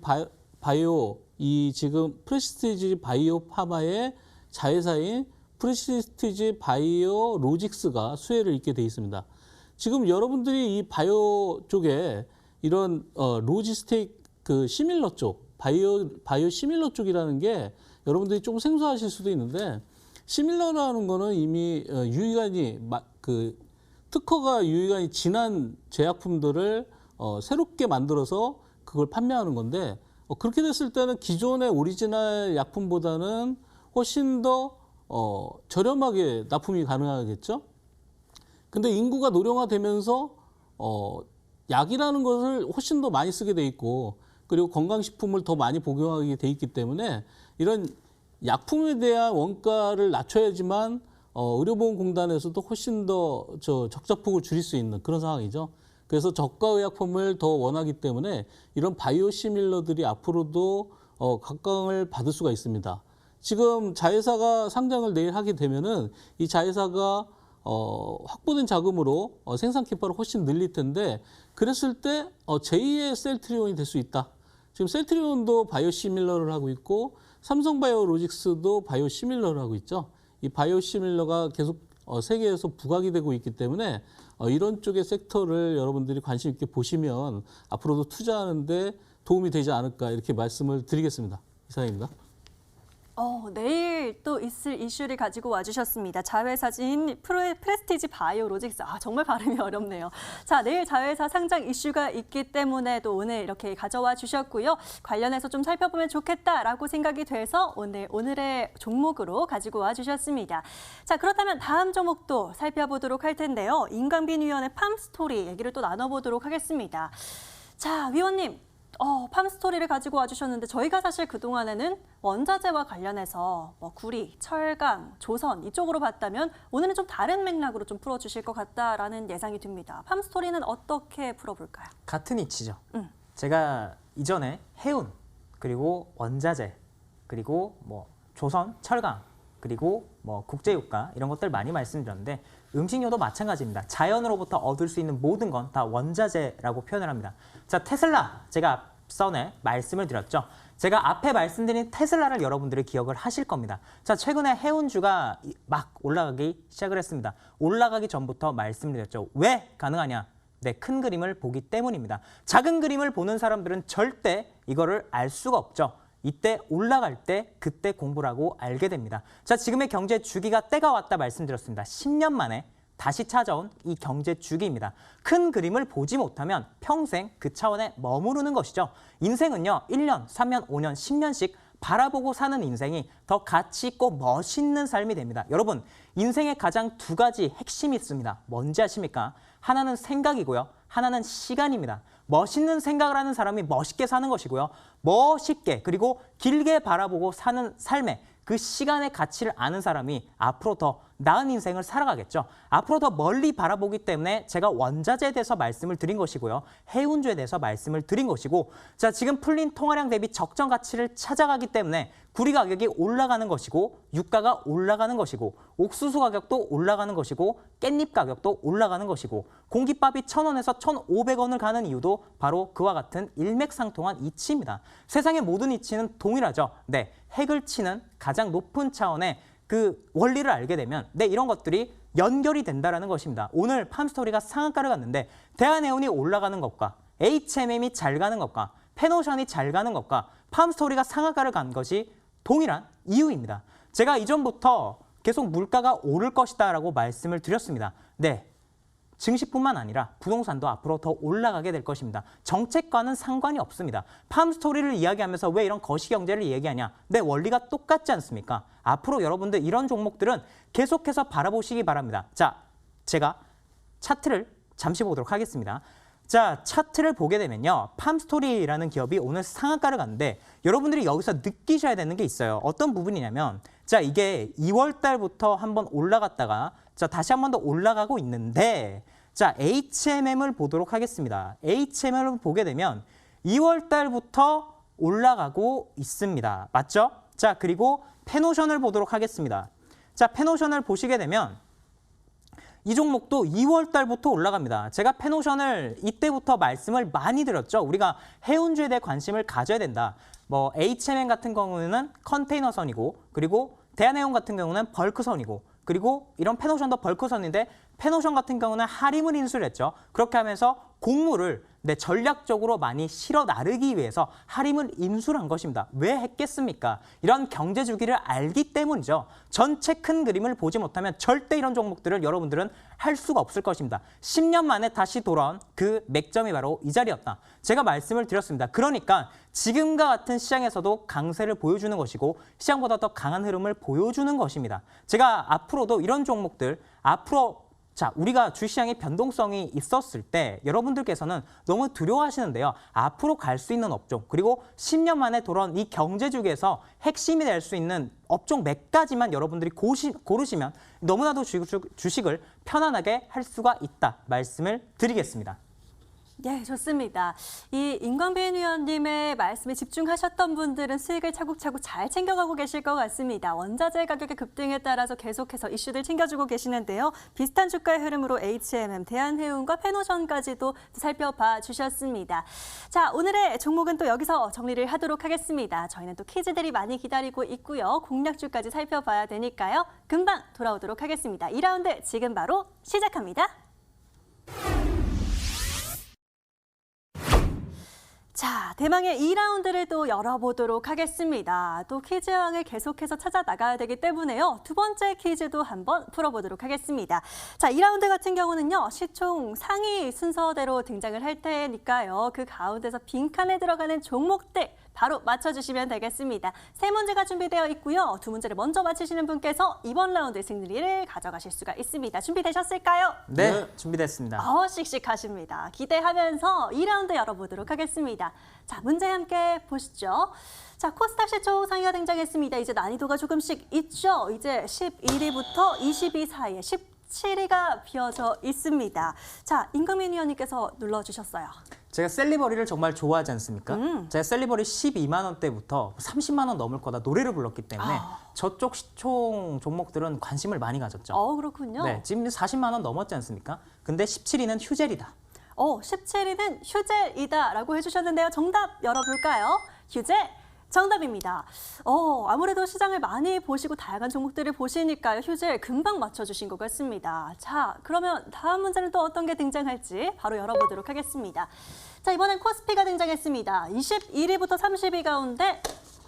이 지금 프레스티지 바이오 파마의 자회사인 프레스티지 바이오 로직스가 수혜를 입게 돼 있습니다. 지금 여러분들이 이 바이오 쪽에 이런 로지스틱 그 시밀러 쪽, 바이오 시밀러 쪽이라는 게 여러분들이 조금 생소하실 수도 있는데 시밀러라는 거는 이미 유효기간이 특허가 유효기간이 지난 제약품들을 새롭게 만들어서 그걸 판매하는 건데 그렇게 됐을 때는 기존의 오리지널 약품보다는 훨씬 더 저렴하게 납품이 가능하겠죠. 근데 인구가 노령화되면서 약이라는 것을 훨씬 더 많이 쓰게 돼 있고 그리고 건강식품을 더 많이 복용하게 돼 있기 때문에 이런 약품에 대한 원가를 낮춰야지만 의료보험공단에서도 훨씬 더 적자폭을 줄일 수 있는 그런 상황이죠. 그래서 저가 의약품을 더 원하기 때문에 이런 바이오시밀러들이 앞으로도 각광을 받을 수가 있습니다. 지금 자회사가 상장을 내일 하게 되면은 이 자회사가 확보된 자금으로 생산 캐파를 훨씬 늘릴 텐데 그랬을 때 제2의 셀트리온이 될 수 있다. 지금 셀트리온도 바이오시밀러를 하고 있고 삼성바이오로직스도 바이오시밀러를 하고 있죠. 이 바이오시밀러가 계속 세계에서 부각이 되고 있기 때문에 이런 쪽의 섹터를 여러분들이 관심 있게 보시면 앞으로도 투자하는데 도움이 되지 않을까 이렇게 말씀을 드리겠습니다. 이상입니다. 내일 또 있을 이슈를 가지고 와주셨습니다. 자회사진 프레스티지 바이오로직스. 정말 발음이 어렵네요. 자, 내일 자회사 상장 이슈가 있기 때문에 또 오늘 이렇게 가져와 주셨고요. 관련해서 좀 살펴보면 좋겠다라고 생각이 돼서 오늘의 종목으로 가지고 와 주셨습니다. 자, 그렇다면 다음 종목도 살펴보도록 할 텐데요. 임강빈 위원의 팜스토리 얘기를 또 나눠보도록 하겠습니다. 자, 위원님. 팜스토리를 가지고 와주셨는데 저희가 사실 그동안에는 원자재와 관련해서 구리, 철강, 조선 이쪽으로 봤다면 오늘은 좀 다른 맥락으로 좀 풀어주실 것 같다라는 예상이 듭니다. 팜스토리는 어떻게 풀어볼까요? 같은 이치죠. 제가 이전에 해운, 그리고 원자재, 그리고 조선, 철강, 그리고 국제유가 이런 것들 많이 말씀드렸는데 음식료도 마찬가지입니다. 자연으로부터 얻을 수 있는 모든 건 다 원자재라고 표현을 합니다. 자, 테슬라 제가 앞선에 말씀을 드렸죠. 제가 앞에 말씀드린 테슬라를 여러분들이 기억을 하실 겁니다. 자, 최근에 해운주가 막 올라가기 시작을 했습니다. 올라가기 전부터 말씀드렸죠. 왜 가능하냐? 네, 큰 그림을 보기 때문입니다. 작은 그림을 보는 사람들은 절대 이거를 알 수가 없죠. 이때 올라갈 때 그때 공부를 하고 알게 됩니다. 자, 지금의 경제 주기가 때가 왔다 말씀드렸습니다. 10년 만에 다시 찾아온 이 경제 주기입니다. 큰 그림을 보지 못하면 평생 그 차원에 머무르는 것이죠. 인생은요, 1년, 3년, 5년, 10년씩 바라보고 사는 인생이 더 가치 있고 멋있는 삶이 됩니다. 여러분, 인생에 가장 두 가지 핵심이 있습니다. 뭔지 아십니까? 하나는 생각이고요. 하나는 시간입니다. 멋있는 생각을 하는 사람이 멋있게 사는 것이고요. 멋있게 그리고 길게 바라보고 사는 삶에 그 시간의 가치를 아는 사람이 앞으로 더 나은 인생을 살아가겠죠. 앞으로 더 멀리 바라보기 때문에 제가 원자재에 대해서 말씀을 드린 것이고요. 해운주에 대해서 말씀을 드린 것이고, 자, 지금 풀린 통화량 대비 적정 가치를 찾아가기 때문에 구리 가격이 올라가는 것이고 유가가 올라가는 것이고 옥수수 가격도 올라가는 것이고 깻잎 가격도 올라가는 것이고 공깃밥이 1,000원에서 1,500원을 가는 이유도 바로 그와 같은 일맥상통한 이치입니다. 세상의 모든 이치는 동일하죠. 네, 핵을 치는 가장 높은 차원의 그 원리를 알게 되면 이런 것들이 연결이 된다는 것입니다. 오늘 팜스토리가 상한가를 갔는데 대한해운이 올라가는 것과 HMM이 잘 가는 것과 페노션이 잘 가는 것과 팜스토리가 상한가를 간 것이 동일한 이유입니다. 제가 이전부터 계속 물가가 오를 것이다 라고 말씀을 드렸습니다. 네, 증시뿐만 아니라 부동산도 앞으로 더 올라가게 될 것입니다. 정책과는 상관이 없습니다. 팜스토리를 이야기하면서 왜 이런 거시경제를 얘기하냐? 네, 원리가 똑같지 않습니까? 앞으로 여러분들 이런 종목들은 계속해서 바라보시기 바랍니다. 자, 제가 차트를 잠시 보도록 하겠습니다. 자, 차트를 보게 되면요. 팜스토리라는 기업이 오늘 상한가를 갔는데 여러분들이 여기서 느끼셔야 되는 게 있어요. 어떤 부분이냐면 자, 이게 2월 달부터 한번 올라갔다가 자, 다시 한 번 더 올라가고 있는데 자, HMM을 보도록 하겠습니다. HMM을 보게 되면 2월 달부터 올라가고 있습니다. 맞죠? 자, 그리고 펜오션을 보도록 하겠습니다. 자, 펜오션을 보시게 되면 이 종목도 2월 달부터 올라갑니다. 제가 펜오션을 이때부터 말씀을 많이 드렸죠. 우리가 해운주에 대해 관심을 가져야 된다. 뭐 HMM 같은 경우는 컨테이너선이고, 그리고 대한해운 같은 경우는 벌크선이고, 그리고 이런 펜오션도 벌크선인데 펜오션 같은 경우는 하림을 인수를 했죠. 그렇게 하면서 곡물을 전략적으로 많이 실어 나르기 위해서 하림을 인수를 한 것입니다. 왜 했겠습니까? 이런 경제 주기를 알기 때문이죠. 전체 큰 그림을 보지 못하면 절대 이런 종목들을 여러분들은 할 수가 없을 것입니다. 10년 만에 다시 돌아온 그 맥점이 바로 이 자리였다. 제가 말씀을 드렸습니다. 그러니까 지금과 같은 시장에서도 강세를 보여주는 것이고 시장보다 더 강한 흐름을 보여주는 것입니다. 제가 앞으로도 이런 종목들 자, 우리가 주시장의 변동성이 있었을 때 여러분들께서는 너무 두려워하시는데요. 앞으로 갈 수 있는 업종, 그리고 10년 만에 돌아온 이 경제주기에서 핵심이 될 수 있는 업종 몇 가지만 여러분들이 고르시면 너무나도 주식을 편안하게 할 수가 있다 말씀을 드리겠습니다. 네, 좋습니다. 이 임광빈 위원님의 말씀에 집중하셨던 분들은 수익을 차곡차곡 잘 챙겨가고 계실 것 같습니다. 원자재 가격의 급등에 따라서 계속해서 이슈들 챙겨주고 계시는데요. 비슷한 주가의 흐름으로 HMM, 대한해운과 펜오션까지도 살펴봐 주셨습니다. 자, 오늘의 종목은 또 여기서 정리를 하도록 하겠습니다. 저희는 또 퀴즈들이 많이 기다리고 있고요. 공략주까지 살펴봐야 되니까요. 금방 돌아오도록 하겠습니다. 2라운드 지금 바로 시작합니다. 자, 대망의 2라운드를 또 열어보도록 하겠습니다. 또 퀴즈왕을 계속해서 찾아 나가야 되기 때문에요. 두 번째 퀴즈도 한번 풀어보도록 하겠습니다. 자, 2라운드 같은 경우는요. 시총 상위 순서대로 등장을 할 테니까요. 그 가운데서 빈칸에 들어가는 종목들 바로 맞춰주시면 되겠습니다. 세 문제가 준비되어 있고요. 두 문제를 먼저 맞히시는 분께서 이번 라운드 승리를 가져가실 수가 있습니다. 준비되셨을까요? 네, 준비됐습니다. 씩씩하십니다. 기대하면서 2라운드 열어보도록 하겠습니다. 자, 문제 함께 보시죠. 자, 코스닥 시총 상위가 등장했습니다. 이제 난이도가 조금씩 있죠. 이제 11위부터 20위 사이에 17위가 비어져 있습니다. 자, 임광민 위원님께서 눌러주셨어요. 제가 셀리버리를 정말 좋아하지 않습니까? 제가 셀리버리 12만 원대부터 30만 원 넘을 거다 노래를 불렀기 때문에 저쪽 시총 종목들은 관심을 많이 가졌죠. 그렇군요. 네, 지금 40만 원 넘었지 않습니까? 근데 17위는 휴젤이다. 17위는 휴젤이다라고 해주셨는데요. 정답 열어볼까요? 휴젤 정답입니다. 아무래도 시장을 많이 보시고 다양한 종목들을 보시니까요. 휴젤 금방 맞춰주신 것 같습니다. 자, 그러면 다음 문제는 또 어떤 게 등장할지 바로 열어보도록 하겠습니다. 자, 이번엔 코스피가 등장했습니다. 21위부터 30위 가운데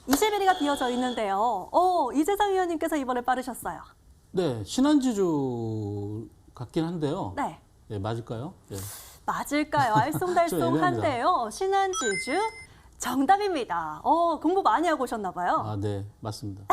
21위가 비어져 있는데요. 이재상 위원님께서 이번에 빠르셨어요. 네, 신한지주 같긴 한데요. 네. 네, 맞을까요? 네. 맞을까요? 알쏭달쏭한데요. 신한지주 정답입니다. 공부 많이 하고 오셨나 봐요. 네, 맞습니다.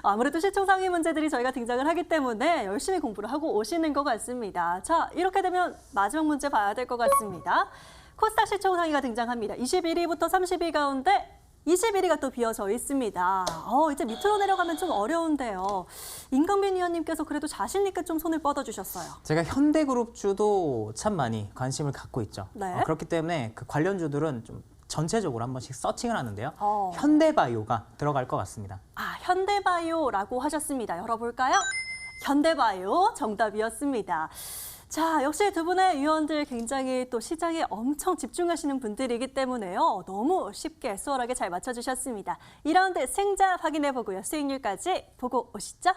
아무래도 시총 상위 문제들이 저희가 등장을 하기 때문에 열심히 공부를 하고 오시는 것 같습니다. 자, 이렇게 되면 마지막 문제 봐야 될 것 같습니다. 코스닥 시총 상위가 등장합니다. 21위부터 30위 가운데 21위가 또 비어져 있습니다. 이제 밑으로 내려가면 좀 어려운데요. 임광빈 위원님께서 그래도 자신 있게 좀 손을 뻗어주셨어요. 제가 현대그룹주도 참 많이 관심을 갖고 있죠. 네. 그렇기 때문에 그 관련주들은 좀 전체적으로 한 번씩 서칭을 하는데요. 어. 현대바이오가 들어갈 것 같습니다. 현대바이오라고 하셨습니다. 열어볼까요? 현대바이오 정답이었습니다. 자, 역시 두 분의 위원들 굉장히 또 시장에 엄청 집중하시는 분들이기 때문에요. 너무 쉽게 수월하게 잘 맞춰주셨습니다. 2라운드 승자 확인해보고요. 수익률까지 보고 오시죠.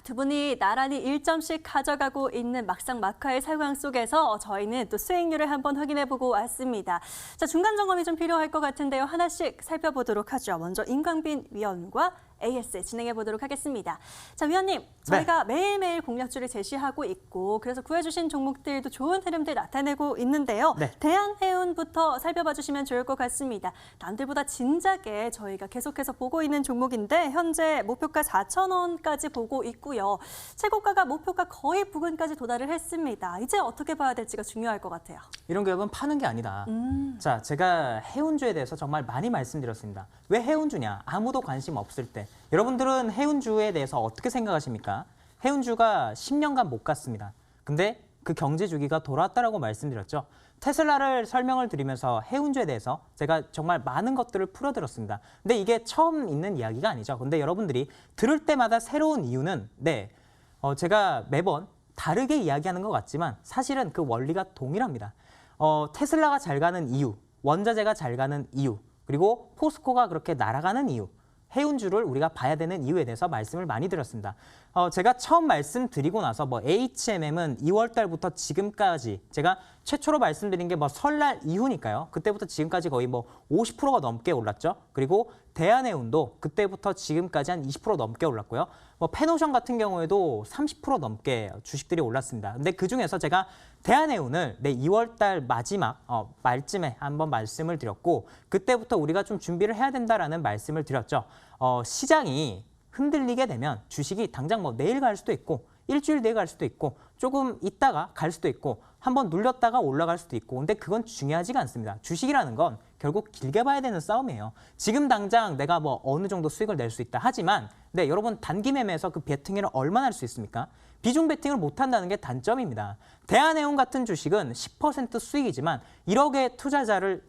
두 분이 나란히 1점씩 가져가고 있는 막상 막하의 상황 속에서 저희는 또 수익률을 한번 확인해보고 왔습니다. 자, 중간 점검이 좀 필요할 것 같은데요. 하나씩 살펴보도록 하죠. 먼저 임광빈 위원과 AS 진행해 보도록 하겠습니다. 자, 위원님, 저희가 매일매일 공략주를 제시하고 있고 그래서 구해주신 종목들도 좋은 흐름들 나타내고 있는데요. 네. 대한해운부터 살펴봐 주시면 좋을 것 같습니다. 남들보다 진작에 저희가 계속해서 보고 있는 종목인데 현재 목표가 4,000원까지 보고 있고요. 최고가가 목표가 거의 부근까지 도달을 했습니다. 이제 어떻게 봐야 될지가 중요할 것 같아요. 이런 기업은 파는 게 아니다. 자, 제가 해운주에 대해서 정말 많이 말씀드렸습니다. 왜 해운주냐? 아무도 관심 없을 때. 여러분들은 해운주에 대해서 어떻게 생각하십니까? 해운주가 10년간 못 갔습니다. 근데 그 경제 주기가 돌아왔다라고 말씀드렸죠. 테슬라를 설명을 드리면서 해운주에 대해서 제가 정말 많은 것들을 풀어드렸습니다. 근데 이게 처음 있는 이야기가 아니죠. 근데 여러분들이 들을 때마다 새로운 이유는 제가 매번 다르게 이야기하는 것 같지만 사실은 그 원리가 동일합니다. 테슬라가 잘 가는 이유, 원자재가 잘 가는 이유, 그리고 포스코가 그렇게 날아가는 이유, 해운주를 우리가 봐야 되는 이유에 대해서 말씀을 많이 드렸습니다. 제가 처음 말씀드리고 나서 HMM은 2월 달부터 지금까지 제가 최초로 말씀드린 게 설날 이후니까요. 그때부터 지금까지 거의 50%가 넘게 올랐죠. 그리고 대한해운도 그때부터 지금까지 한 20% 넘게 올랐고요. 페노션 같은 경우에도 30% 넘게 주식들이 올랐습니다. 근데 그중에서 제가 대한해운을 2월 달 마지막 말쯤에 한번 말씀을 드렸고 그때부터 우리가 좀 준비를 해야 된다라는 말씀을 드렸죠. 시장이 흔들리게 되면 주식이 당장 내일 갈 수도 있고 일주일 내에 갈 수도 있고 조금 있다가 갈 수도 있고 한번 눌렸다가 올라갈 수도 있고 근데 그건 중요하지가 않습니다. 주식이라는 건 결국 길게 봐야 되는 싸움이에요. 지금 당장 내가 어느 정도 수익을 낼 수 있다 하지만 여러분 단기 매매에서 그 베팅을 얼마나 할 수 있습니까? 비중 베팅을 못한다는 게 단점입니다. 대한해운 같은 주식은 10% 수익이지만 1억의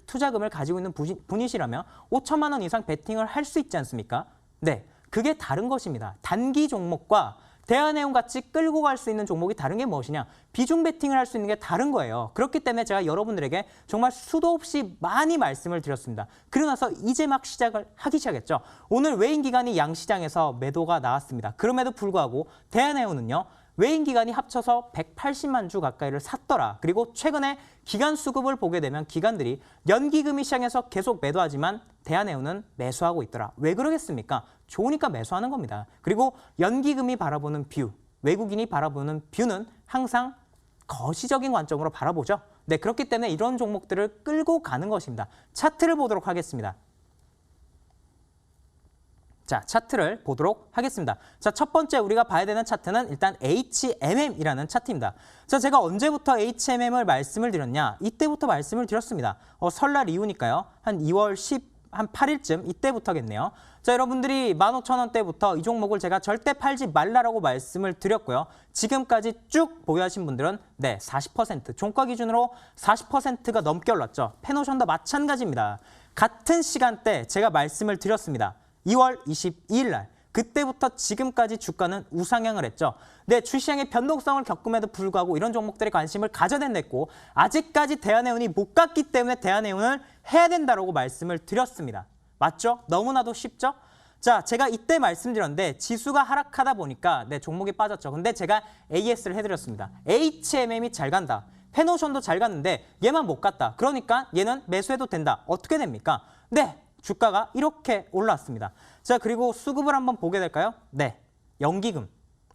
투자금을 가지고 있는 분이시라면 5천만 원 이상 베팅을 할 수 있지 않습니까? 네, 그게 다른 것입니다. 단기 종목과 대한해운 같이 끌고 갈 수 있는 종목이 다른 게 무엇이냐? 비중 베팅을 할 수 있는 게 다른 거예요. 그렇기 때문에 제가 여러분들에게 정말 수도 없이 많이 말씀을 드렸습니다. 그러고 나서 이제 막 시작을 하기 시작했죠. 오늘 외인기관이 양시장에서 매도가 나왔습니다. 그럼에도 불구하고 대한해운은요. 외인기관이 합쳐서 180만 주 가까이를 샀더라. 그리고 최근에 기간 수급을 보게 되면 기관들이 연기금이 시장에서 계속 매도하지만 대한해운은 매수하고 있더라. 왜 그러겠습니까? 좋으니까 매수하는 겁니다. 그리고 연기금이 바라보는 뷰, 외국인이 바라보는 뷰는 항상 거시적인 관점으로 바라보죠. 네, 그렇기 때문에 이런 종목들을 끌고 가는 것입니다. 차트를 보도록 하겠습니다. 자, 차트를 보도록 하겠습니다. 자, 첫 번째 우리가 봐야 되는 차트는 일단 HMM이라는 차트입니다. 자, 제가 언제부터 HMM을 말씀을 드렸냐? 이때부터 말씀을 드렸습니다. 설날 이후니까요. 한 2월 8일쯤 이때부터겠네요. 자, 여러분들이 15,000원대부터 이 종목을 제가 절대 팔지 말라라고 말씀을 드렸고요. 지금까지 쭉 보유하신 분들은 40%, 종가 기준으로 40%가 넘게 올랐죠. 페노션도 마찬가지입니다. 같은 시간대 제가 말씀을 드렸습니다. 2월 22일 날 그때부터 지금까지 주가는 우상향을 했죠. 네, 주시장의 변동성을 겪음에도 불구하고 이런 종목들에 관심을 가져냈고 아직까지 대한해운이 못 갔기 때문에 대한해운을 해야 된다라고 말씀을 드렸습니다. 맞죠? 너무나도 쉽죠? 자, 제가 이때 말씀드렸는데 지수가 하락하다 보니까 종목이 빠졌죠. 근데 제가 AS를 해드렸습니다. HMM이 잘 간다. 페노션도 잘 갔는데 얘만 못 갔다. 그러니까 얘는 매수해도 된다. 어떻게 됩니까? 주가가 이렇게 올랐습니다. 자, 그리고 수급을 한번 보게 될까요? 연기금,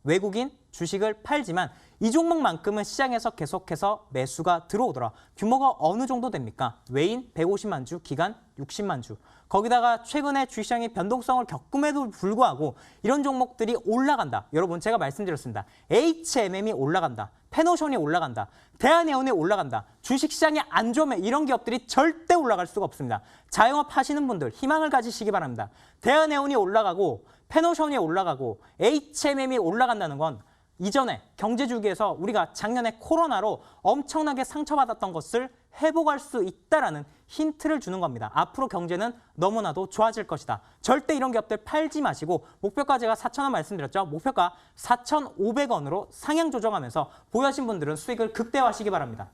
외국인 주식을 팔지만 이 종목만큼은 시장에서 계속해서 매수가 들어오더라. 규모가 어느 정도 됩니까? 외인 150만 주, 기관 60만 주. 거기다가 최근에 주시장이 변동성을 겪음에도 불구하고 이런 종목들이 올라간다. 여러분, 제가 말씀드렸습니다. HMM이 올라간다. 페노션이 올라간다. 대한해운이 올라간다. 주식시장이 안 좋으면 이런 기업들이 절대 올라갈 수가 없습니다. 자영업 하시는 분들 희망을 가지시기 바랍니다. 대한해운이 올라가고 페노션이 올라가고 HMM이 올라간다는 건 이전에 경제주기에서 우리가 작년에 코로나로 엄청나게 상처받았던 것을 회복할 수 있다라는 힌트를 주는 겁니다. 앞으로 경제는 너무나도 좋아질 것이다. 절대 이런 기업들 팔지 마시고 목표가 제가 4,000원 말씀드렸죠. 목표가 4,500원으로 상향 조정하면서 보유하신 분들은 수익을 극대화하시기 바랍니다.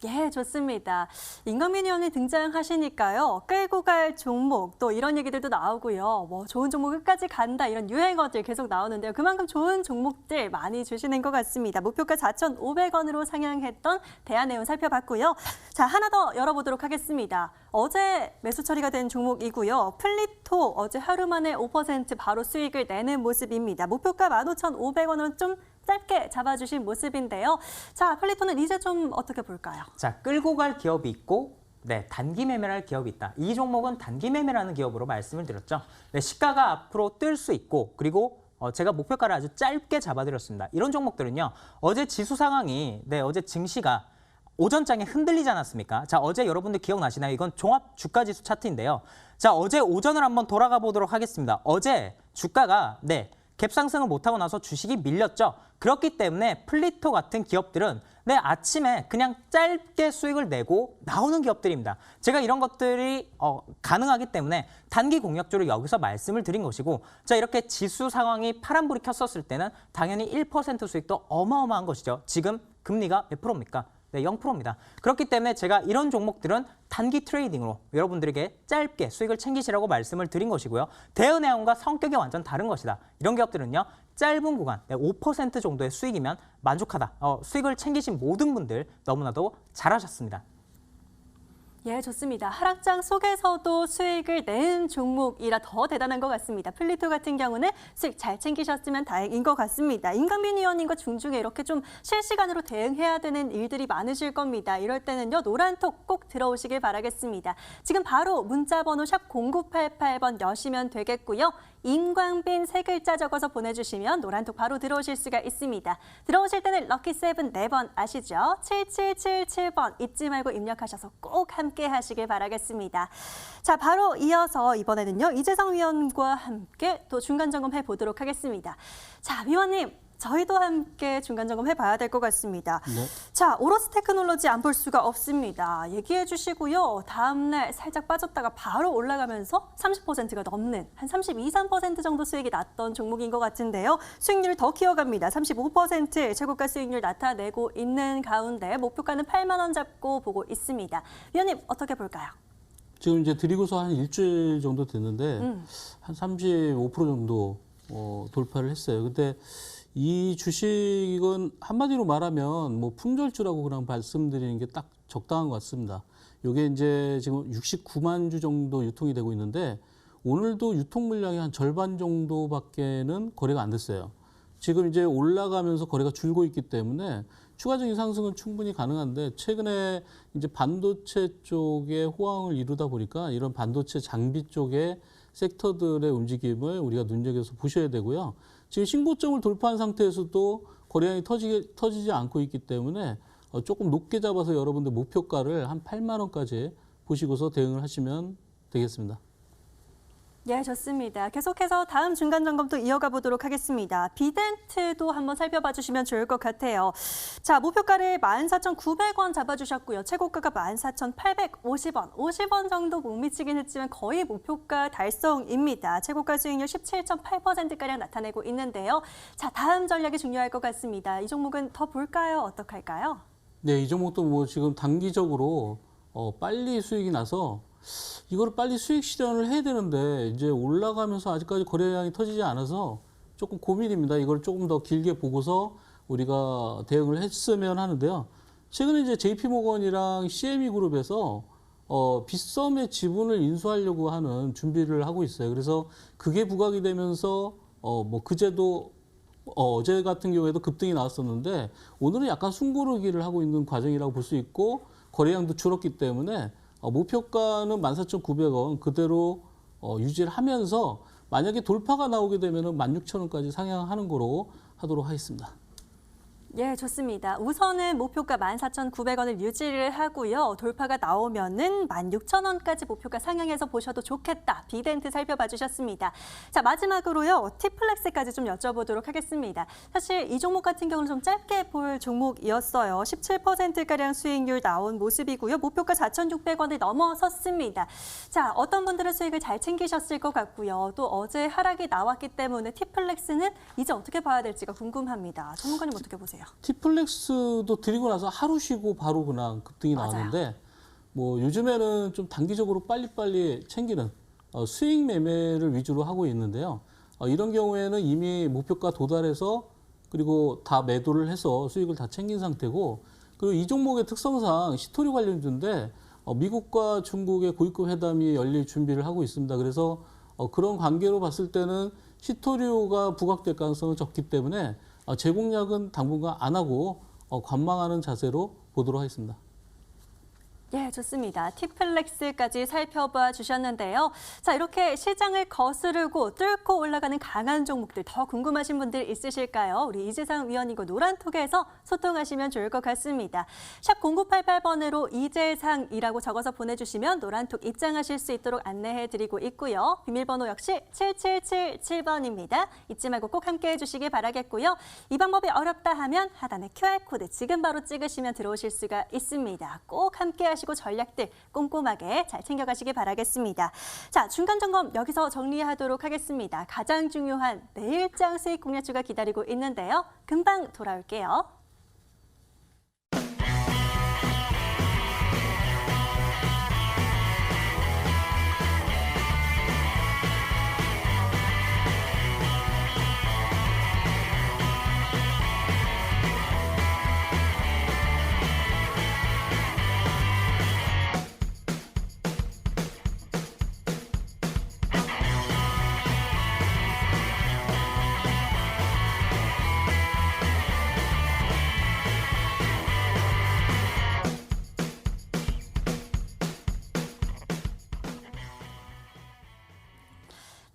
예, 좋습니다. 임강민 의원이 등장하시니까요. 끌고 갈 종목, 또 이런 얘기들도 나오고요. 좋은 종목 끝까지 간다, 이런 유행어들 계속 나오는데요. 그만큼 좋은 종목들 많이 주시는 것 같습니다. 목표가 4,500원으로 상향했던 대한해운 살펴봤고요. 자, 하나 더 열어보도록 하겠습니다. 어제 매수 처리가 된 종목이고요. 플리토 어제 하루 만에 5% 바로 수익을 내는 모습입니다. 목표가 15,500원으로 좀 짧게 잡아주신 모습인데요. 자, 플리토는 이제 좀 어떻게 볼까요? 자, 끌고 갈 기업이 있고 네, 단기 매매할 기업이 있다. 이 종목은 단기 매매라는 기업으로 말씀을 드렸죠. 네, 시가가 앞으로 뜰 수 있고 그리고 제가 목표가를 아주 짧게 잡아드렸습니다. 이런 종목들은요. 어제 지수 상황이 어제 증시가 오전장에 흔들리지 않았습니까? 자, 어제 여러분들 기억나시나요? 이건 종합 주가지수 차트인데요. 자, 어제 오전을 한번 돌아가 보도록 하겠습니다. 어제 주가가 갭 상승을 못하고 나서 주식이 밀렸죠. 그렇기 때문에 플리토 같은 기업들은 아침에 그냥 짧게 수익을 내고 나오는 기업들입니다. 제가 이런 것들이 가능하기 때문에 단기 공략주로 여기서 말씀을 드린 것이고, 자, 이렇게 지수 상황이 파란불이 켰었을 때는 당연히 1% 수익도 어마어마한 것이죠. 지금 금리가 몇 프로입니까? 네, 0%입니다. 그렇기 때문에 제가 이런 종목들은 단기 트레이딩으로 여러분들에게 짧게 수익을 챙기시라고 말씀을 드린 것이고요. 대은해운과 성격이 완전 다른 것이다. 이런 기업들은요. 짧은 구간 5% 정도의 수익이면 만족하다. 수익을 챙기신 모든 분들 너무나도 잘하셨습니다. 예, 좋습니다. 하락장 속에서도 수익을 낸 종목이라 더 대단한 것 같습니다. 플리토 같은 경우는 수익 잘 챙기셨으면 다행인 것 같습니다. 임강민 의원님과 중중에 이렇게 좀 실시간으로 대응해야 되는 일들이 많으실 겁니다. 이럴 때는요, 노란톡 꼭 들어오시길 바라겠습니다. 지금 바로 문자번호 샵 0988번 여시면 되겠고요. 임광빈 세 글자 적어서 보내주시면 노란톡 바로 들어오실 수가 있습니다. 들어오실 때는 럭키7 4번 아시죠? 7777번 잊지 말고 입력하셔서 꼭 함께 하시길 바라겠습니다. 자, 바로 이어서 이번에는요. 이재성 위원과 함께 또 중간 점검해 보도록 하겠습니다. 자, 위원님. 저희도 함께 중간 점검 해봐야 될 것 같습니다. 네. 자, 오로스 테크놀로지 안 볼 수가 없습니다. 얘기해 주시고요. 다음 날 살짝 빠졌다가 바로 올라가면서 30%가 넘는 한 32, 3% 정도 수익이 났던 종목인 것 같은데요. 수익률 더 키워갑니다. 35% 최고가 수익률 나타내고 있는 가운데 목표가는 8만 원 잡고 보고 있습니다. 위원님 어떻게 볼까요? 지금 이제 드리고서 한 일주일 정도 됐는데 한 35% 정도 돌파를 했어요. 근데 이 주식은 한마디로 말하면 뭐 품절주라고 그냥 말씀드리는 게 딱 적당한 것 같습니다. 이게 이제 지금 69만 주 정도 유통이 되고 있는데 오늘도 유통 물량이 한 절반 정도밖에는 거래가 안 됐어요. 지금 이제 올라가면서 거래가 줄고 있기 때문에 추가적인 상승은 충분히 가능한데 최근에 이제 반도체 쪽에 호황을 이루다 보니까 이런 반도체 장비 쪽의 섹터들의 움직임을 우리가 눈여겨서 보셔야 되고요. 지금 신고점을 돌파한 상태에서도 거래량이 터지지 않고 있기 때문에 조금 높게 잡아서 여러분들 목표가를 한 8만 원까지 보시고서 대응을 하시면 되겠습니다. 예, 좋습니다. 계속해서 다음 중간 점검도 이어가 보도록 하겠습니다. 비덴트도 한번 살펴봐 주시면 좋을 것 같아요. 자, 목표가를 14,900원 잡아주셨고요. 최고가가 14,850원, 50원 정도 못 미치긴 했지만 거의 목표가 달성입니다. 최고가 수익률 17.8%가량 나타내고 있는데요. 자, 다음 전략이 중요할 것 같습니다. 이 종목은 더 볼까요? 어떡할까요? 네, 이 종목도 뭐 지금 단기적으로 빨리 수익이 나서 이거를 빨리 수익 실현을 해야 되는데 이제 올라가면서 아직까지 거래량이 터지지 않아서 조금 고민입니다. 이걸 조금 더 길게 보고서 우리가 대응을 했으면 하는데요. 최근에 이제 JP모건이랑 CME 그룹에서 빗썸의 지분을 인수하려고 하는 준비를 하고 있어요. 그래서 그게 부각이 되면서 뭐 그제도 어제 같은 경우에도 급등이 나왔었는데 오늘은 약간 숨고르기를 하고 있는 과정이라고 볼 수 있고 거래량도 줄었기 때문에 목표가는 14,900원 그대로 유지를 하면서 만약에 돌파가 나오게 되면 16,000원까지 상향하는 거로 하도록 하겠습니다. 예, 좋습니다. 우선은 목표가 14,900원을 유지를 하고요. 돌파가 나오면은 16,000원까지 목표가 상향해서 보셔도 좋겠다. 비덴트 살펴봐 주셨습니다. 자, 마지막으로요. 티플렉스까지 좀 여쭤보도록 하겠습니다. 사실 이 종목 같은 경우는 좀 짧게 볼 종목이었어요. 17%가량 수익률 나온 모습이고요. 목표가 4,600원을 넘어섰습니다. 자, 어떤 분들은 수익을 잘 챙기셨을 것 같고요. 또 어제 하락이 나왔기 때문에 티플렉스는 이제 어떻게 봐야 될지가 궁금합니다. 전문가님 어떻게 보세요? 티플렉스도 드리고 나서 하루 쉬고 바로 그냥 급등이 맞아요. 나왔는데 뭐 요즘에는 좀 단기적으로 빨리빨리 챙기는 수익 매매를 위주로 하고 있는데요. 이런 경우에는 이미 목표가 도달해서 그리고 다 매도를 해서 수익을 다 챙긴 상태고 그리고 이 종목의 특성상 시토류 관련주인데 미국과 중국의 고위급 회담이 열릴 준비를 하고 있습니다. 그래서 그런 관계로 봤을 때는 시토류가 부각될 가능성은 적기 때문에 재공략은 당분간 안 하고 관망하는 자세로 보도록 하겠습니다. 예, 좋습니다. 티플렉스까지 살펴봐 주셨는데요. 자, 이렇게 시장을 거스르고 뚫고 올라가는 강한 종목들 더 궁금하신 분들 있으실까요? 우리 이재상 위원님과 노란톡에서 소통하시면 좋을 것 같습니다. 샵 0988번으로 이재상이라고 적어서 보내주시면 노란톡 입장하실 수 있도록 안내해드리고 있고요. 비밀번호 역시 7777번입니다. 잊지 말고 꼭 함께해 주시기 바라겠고요. 이 방법이 어렵다 하면 하단에 QR코드 지금 바로 찍으시면 들어오실 수가 있습니다. 꼭 함께하시고 전략들 꼼꼼하게 잘 챙겨가시기 바라겠습니다. 자, 중간 점검 여기서 정리하도록 하겠습니다. 가장 중요한 내일장 수익 공략주가 기다리고 있는데요. 금방 돌아올게요.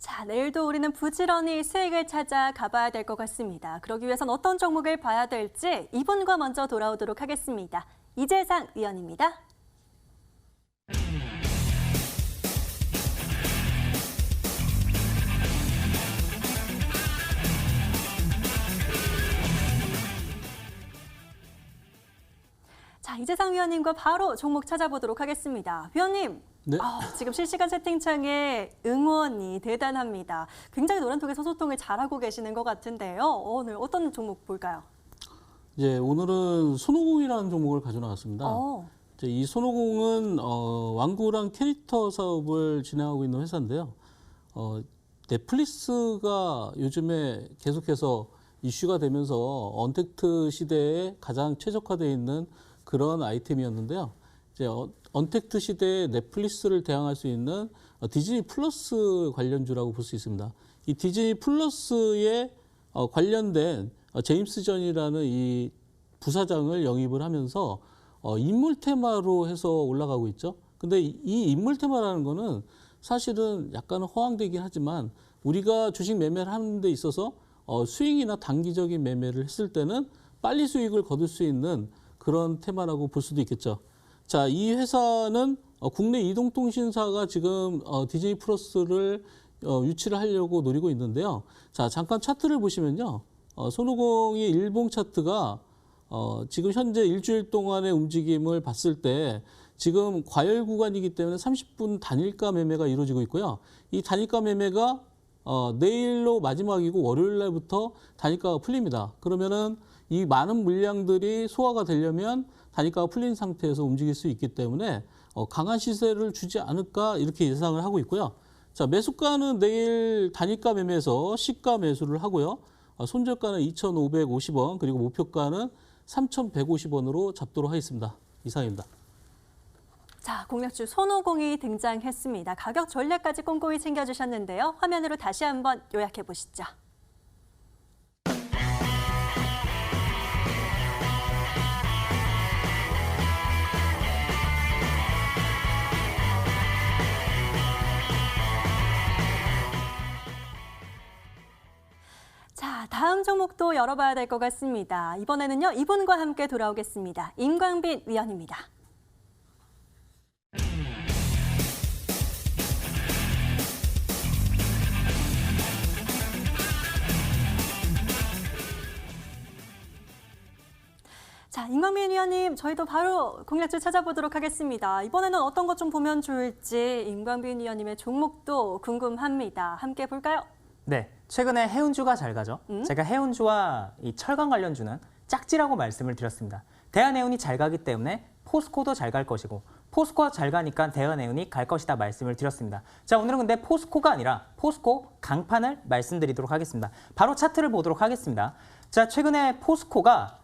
자, 내일도 우리는 부지런히 수익을 찾아 가봐야 될 것 같습니다. 그러기 위해선 어떤 종목을 봐야 될지 이분과 먼저 돌아오도록 하겠습니다. 이재상 위원입니다. 자, 이재상 위원님과 바로 종목 찾아보도록 하겠습니다. 위원님, 네. 지금 실시간 채팅창에 응원이 대단합니다. 굉장히 노란톡에서 소통을 잘하고 계시는 것 같은데요. 오늘 어떤 종목 볼까요? 이제 오늘은 손오공이라는 종목을 가져나왔습니다. 이제 이 손오공은 완구랑 캐릭터 사업을 진행하고 있는 회사인데요. 넷플릭스가 요즘에 계속해서 이슈가 되면서 언택트 시대에 가장 최적화되어 있는 그런 아이템이었는데요. 이제 언택트 시대에 넷플릭스를 대항할 수 있는 디즈니 플러스 관련주라고 볼 수 있습니다. 이 디즈니 플러스에 관련된 제임스 전이라는 이 부사장을 영입을 하면서 인물 테마로 해서 올라가고 있죠. 근데 이 인물 테마라는 거는 사실은 약간은 허황되긴 하지만 우리가 주식 매매를 하는 데 있어서 수익이나 단기적인 매매를 했을 때는 빨리 수익을 거둘 수 있는 그런 테마라고 볼 수도 있겠죠. 자, 이 회사는 국내 이동통신사가 지금 디즈니 플러스를 유치를 하려고 노리고 있는데요. 자, 잠깐 차트를 보시면요. 손오공의 일봉 차트가 지금 현재 일주일 동안의 움직임을 봤을 때 지금 과열 구간이기 때문에 30분 단일가 매매가 이루어지고 있고요. 이 단일가 매매가 내일로 마지막이고 월요일 날부터 단일가가 풀립니다. 그러면은 이 많은 물량들이 소화가 되려면 단일가가 풀린 상태에서 움직일 수 있기 때문에 강한 시세를 주지 않을까 이렇게 예상을 하고 있고요. 자, 매수가는 내일 단일가 매매에서 시가 매수를 하고요. 손절가는 2,550원 그리고 목표가는 3,150원으로 잡도록 하겠습니다. 이상입니다. 자, 공략주 손오공이 등장했습니다. 가격 전략까지 꼼꼼히 챙겨주셨는데요. 화면으로 다시 한번 요약해 보시죠. 자, 다음 종목도 열어봐야 될 것 같습니다. 이번에는요, 이분과 함께 돌아오겠습니다. 임광빈 위원입니다. 자, 임광빈 위원님, 저희도 바로 공략주 찾아보도록 하겠습니다. 이번에는 어떤 것 좀 보면 좋을지 임광빈 위원님의 종목도 궁금합니다. 함께 볼까요? 네, 최근에 해운주가 잘 가죠. 제가 해운주와 이 철강 관련주는 짝지라고 말씀을 드렸습니다. 대한해운이 잘 가기 때문에 포스코도 잘 갈 것이고 포스코가 잘 가니까 대한해운이 갈 것이다 말씀을 드렸습니다. 자, 오늘은 근데 포스코가 아니라 포스코 강판을 말씀드리도록 하겠습니다. 바로 차트를 보도록 하겠습니다. 자, 최근에 포스코가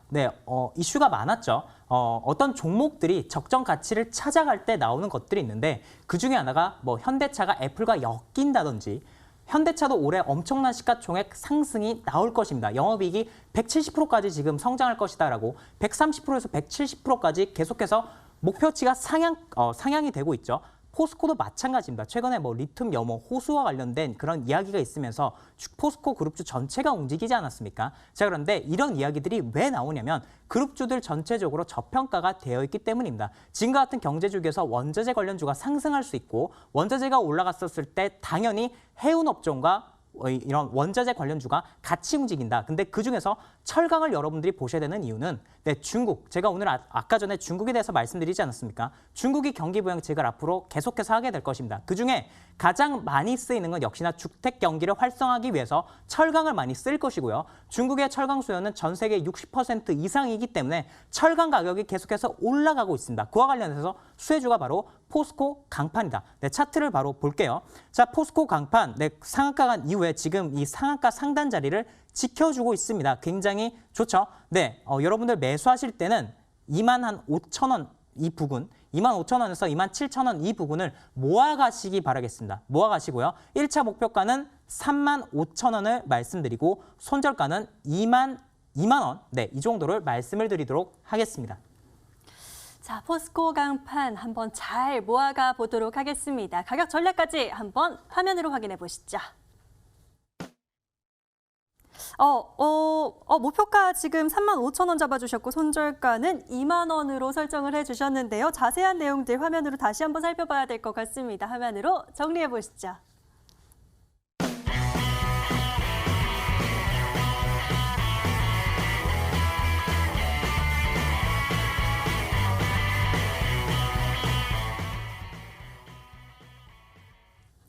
이슈가 많았죠. 어떤 종목들이 적정 가치를 찾아갈 때 나오는 것들이 있는데 그중에 하나가 뭐 현대차가 애플과 엮인다든지 현대차도 올해 엄청난 시가총액 상승이 나올 것입니다. 영업이익이 170%까지 지금 성장할 것이다라고 130%에서 170%까지 계속해서 목표치가 상향이 되고 있죠. 포스코도 마찬가지입니다. 최근에 뭐 리튬, 염호, 호수와 관련된 그런 이야기가 있으면서 포스코 그룹주 전체가 움직이지 않았습니까? 자, 그런데 이런 이야기들이 왜 나오냐면 그룹주들 전체적으로 저평가가 되어 있기 때문입니다. 지금과 같은 경제주기에서 원자재 관련주가 상승할 수 있고 원자재가 올라갔었을 때 당연히 해운 업종과 이런 원자재 관련주가 같이 움직인다. 근데 그중에서 철강을 여러분들이 보셔야 되는 이유는 중국, 제가 오늘 아까 전에 중국에 대해서 말씀드리지 않았습니까? 중국이 경기 부양책을 앞으로 계속해서 하게 될 것입니다. 그중에 가장 많이 쓰이는 건 역시나 주택 경기를 활성화하기 위해서 철강을 많이 쓸 것이고요. 중국의 철강 수요는 전 세계 60% 이상이기 때문에 철강 가격이 계속해서 올라가고 있습니다. 그와 관련해서 수혜주가 바로 포스코 강판이다. 차트를 바로 볼게요. 자, 포스코 강판, 상한가 간 이후에 지금 이 상한가 상단 자리를 지켜주고 있습니다. 굉장히 좋죠. 여러분들 매수하실 때는 25,000원 이 부근, 25,000원에서 27,000원 이 부근을 모아가시기 바라겠습니다. 모아가시고요. 1차 목표가는 35,000원을 말씀드리고 손절가는 2만 원, 이 정도를 말씀을 드리도록 하겠습니다. 자, 포스코 강판 한번 잘 모아가 보도록 하겠습니다. 가격 전략까지 한번 화면으로 확인해 보시죠. 목표가 지금 35,000원 잡아주셨고 손절가는 2만 원으로 설정을 해주셨는데요. 자세한 내용들 화면으로 다시 한번 살펴봐야 될 것 같습니다. 화면으로 정리해 보시죠.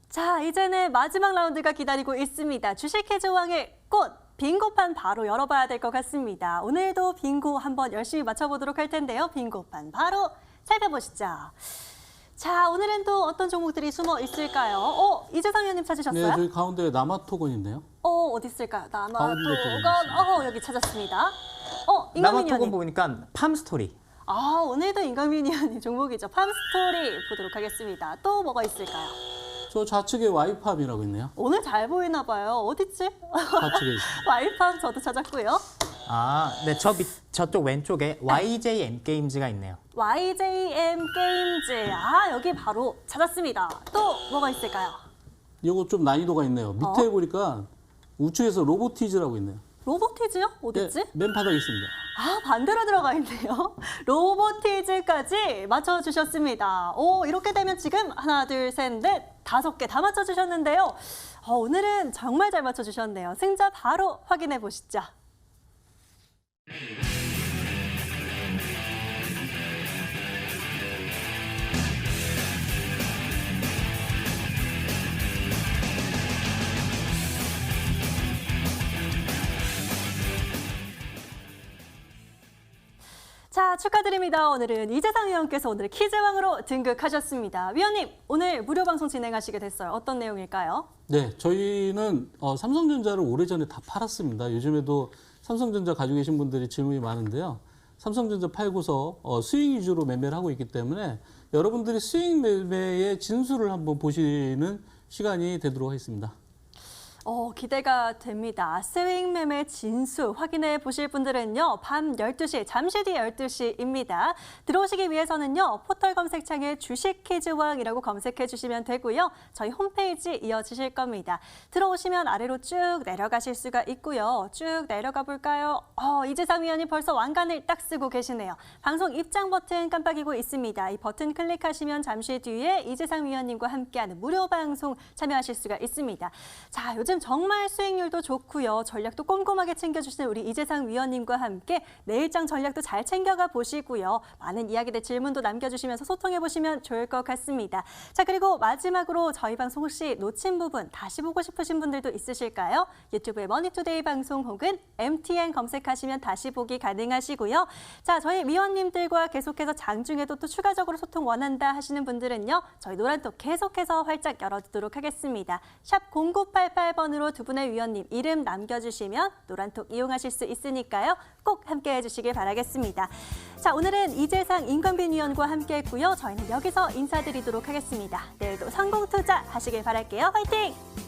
자, 이제는 마지막 라운드가 기다리고 있습니다. 주식 해조왕의 꽃, 빙고판 바로 열어봐야 될 것 같습니다. 오늘도 빙고 한번 열심히 맞춰보도록 할 텐데요. 빙고판 바로 살펴보시죠. 자, 오늘은 또 어떤 종목들이 숨어 있을까요? 이재상 의원님 찾으셨어요? 네, 저기 가운데 남아토건 있네요. 어디 있을까요? 남아토건, 여기 찾았습니다. 임강민 남아토건 의원님. 보니까 팜스토리. 오늘도 임강민 의원님 종목이죠. 팜스토리 보도록 하겠습니다. 또 뭐가 있을까요? 저 좌측에 와이팝이라고 있네요. 오늘 잘 보이나 봐요. 어딨지? 좌측에 있어요. 와이팜 저도 찾았고요. 저쪽 왼쪽에 YJM 게임즈가 있네요. YJM 게임즈. 여기 바로 찾았습니다. 또 뭐가 있을까요? 이거 좀 난이도가 있네요. 밑에 보니까 우측에서 로보티즈라고 있네요. 로보티즈요? 어딨지? 맨 바닥에 있습니다. 반대로 들어가 있네요. 로보티즈까지 맞춰주셨습니다. 이렇게 되면 지금 하나, 둘, 셋, 넷, 5개 다 맞춰주셨는데요. 오늘은 정말 잘 맞춰주셨네요. 승자 바로 확인해 보시죠. 자, 축하드립니다. 오늘은 이재상 위원께서 오늘 퀴즈왕으로 등극하셨습니다. 위원님, 오늘 무료 방송 진행하시게 됐어요. 어떤 내용일까요? 네, 저희는 삼성전자를 오래전에 다 팔았습니다. 요즘에도 삼성전자 가지고 계신 분들이 질문이 많은데요. 삼성전자 팔고서 수익 위주로 매매를 하고 있기 때문에 여러분들이 수익 매매의 진수를 한번 보시는 시간이 되도록 하겠습니다. 기대가 됩니다. 스윙 매매 진수 확인해 보실 분들은요. 밤 12시, 잠시 뒤 12시입니다. 들어오시기 위해서는요. 포털 검색창에 주식 퀴즈왕이라고 검색해 주시면 되고요. 저희 홈페이지 이어지실 겁니다. 들어오시면 아래로 쭉 내려가실 수가 있고요. 쭉 내려가 볼까요? 이재상 위원이 벌써 왕관을 딱 쓰고 계시네요. 방송 입장 버튼 깜빡이고 있습니다. 이 버튼 클릭하시면 잠시 뒤에 이재상 위원님과 함께하는 무료 방송 참여하실 수가 있습니다. 자, 요즘 정말 수익률도 좋고요. 전략도 꼼꼼하게 챙겨주시는 우리 이재상 위원님과 함께 내일장 전략도 잘 챙겨가 보시고요. 많은 이야기들 질문도 남겨주시면서 소통해 보시면 좋을 것 같습니다. 자, 그리고 마지막으로 저희 방송 혹시 놓친 부분 다시 보고 싶으신 분들도 있으실까요? 유튜브에 머니투데이 방송 혹은 MTN 검색하시면 다시 보기 가능하시고요. 자, 저희 위원님들과 계속해서 장중에도 또 추가적으로 소통 원한다 하시는 분들은요. 저희 노란톡 계속해서 활짝 열어두도록 하겠습니다. 샵 0988번 비밀번호로 두 분의 위원님 이름 남겨주시면 노란톡 이용하실 수 있으니까요. 꼭 함께해 주시길 바라겠습니다. 자, 오늘은 이재상 임건빈 위원과 함께했고요. 저희는 여기서 인사드리도록 하겠습니다. 내일도 성공투자 하시길 바랄게요. 화이팅!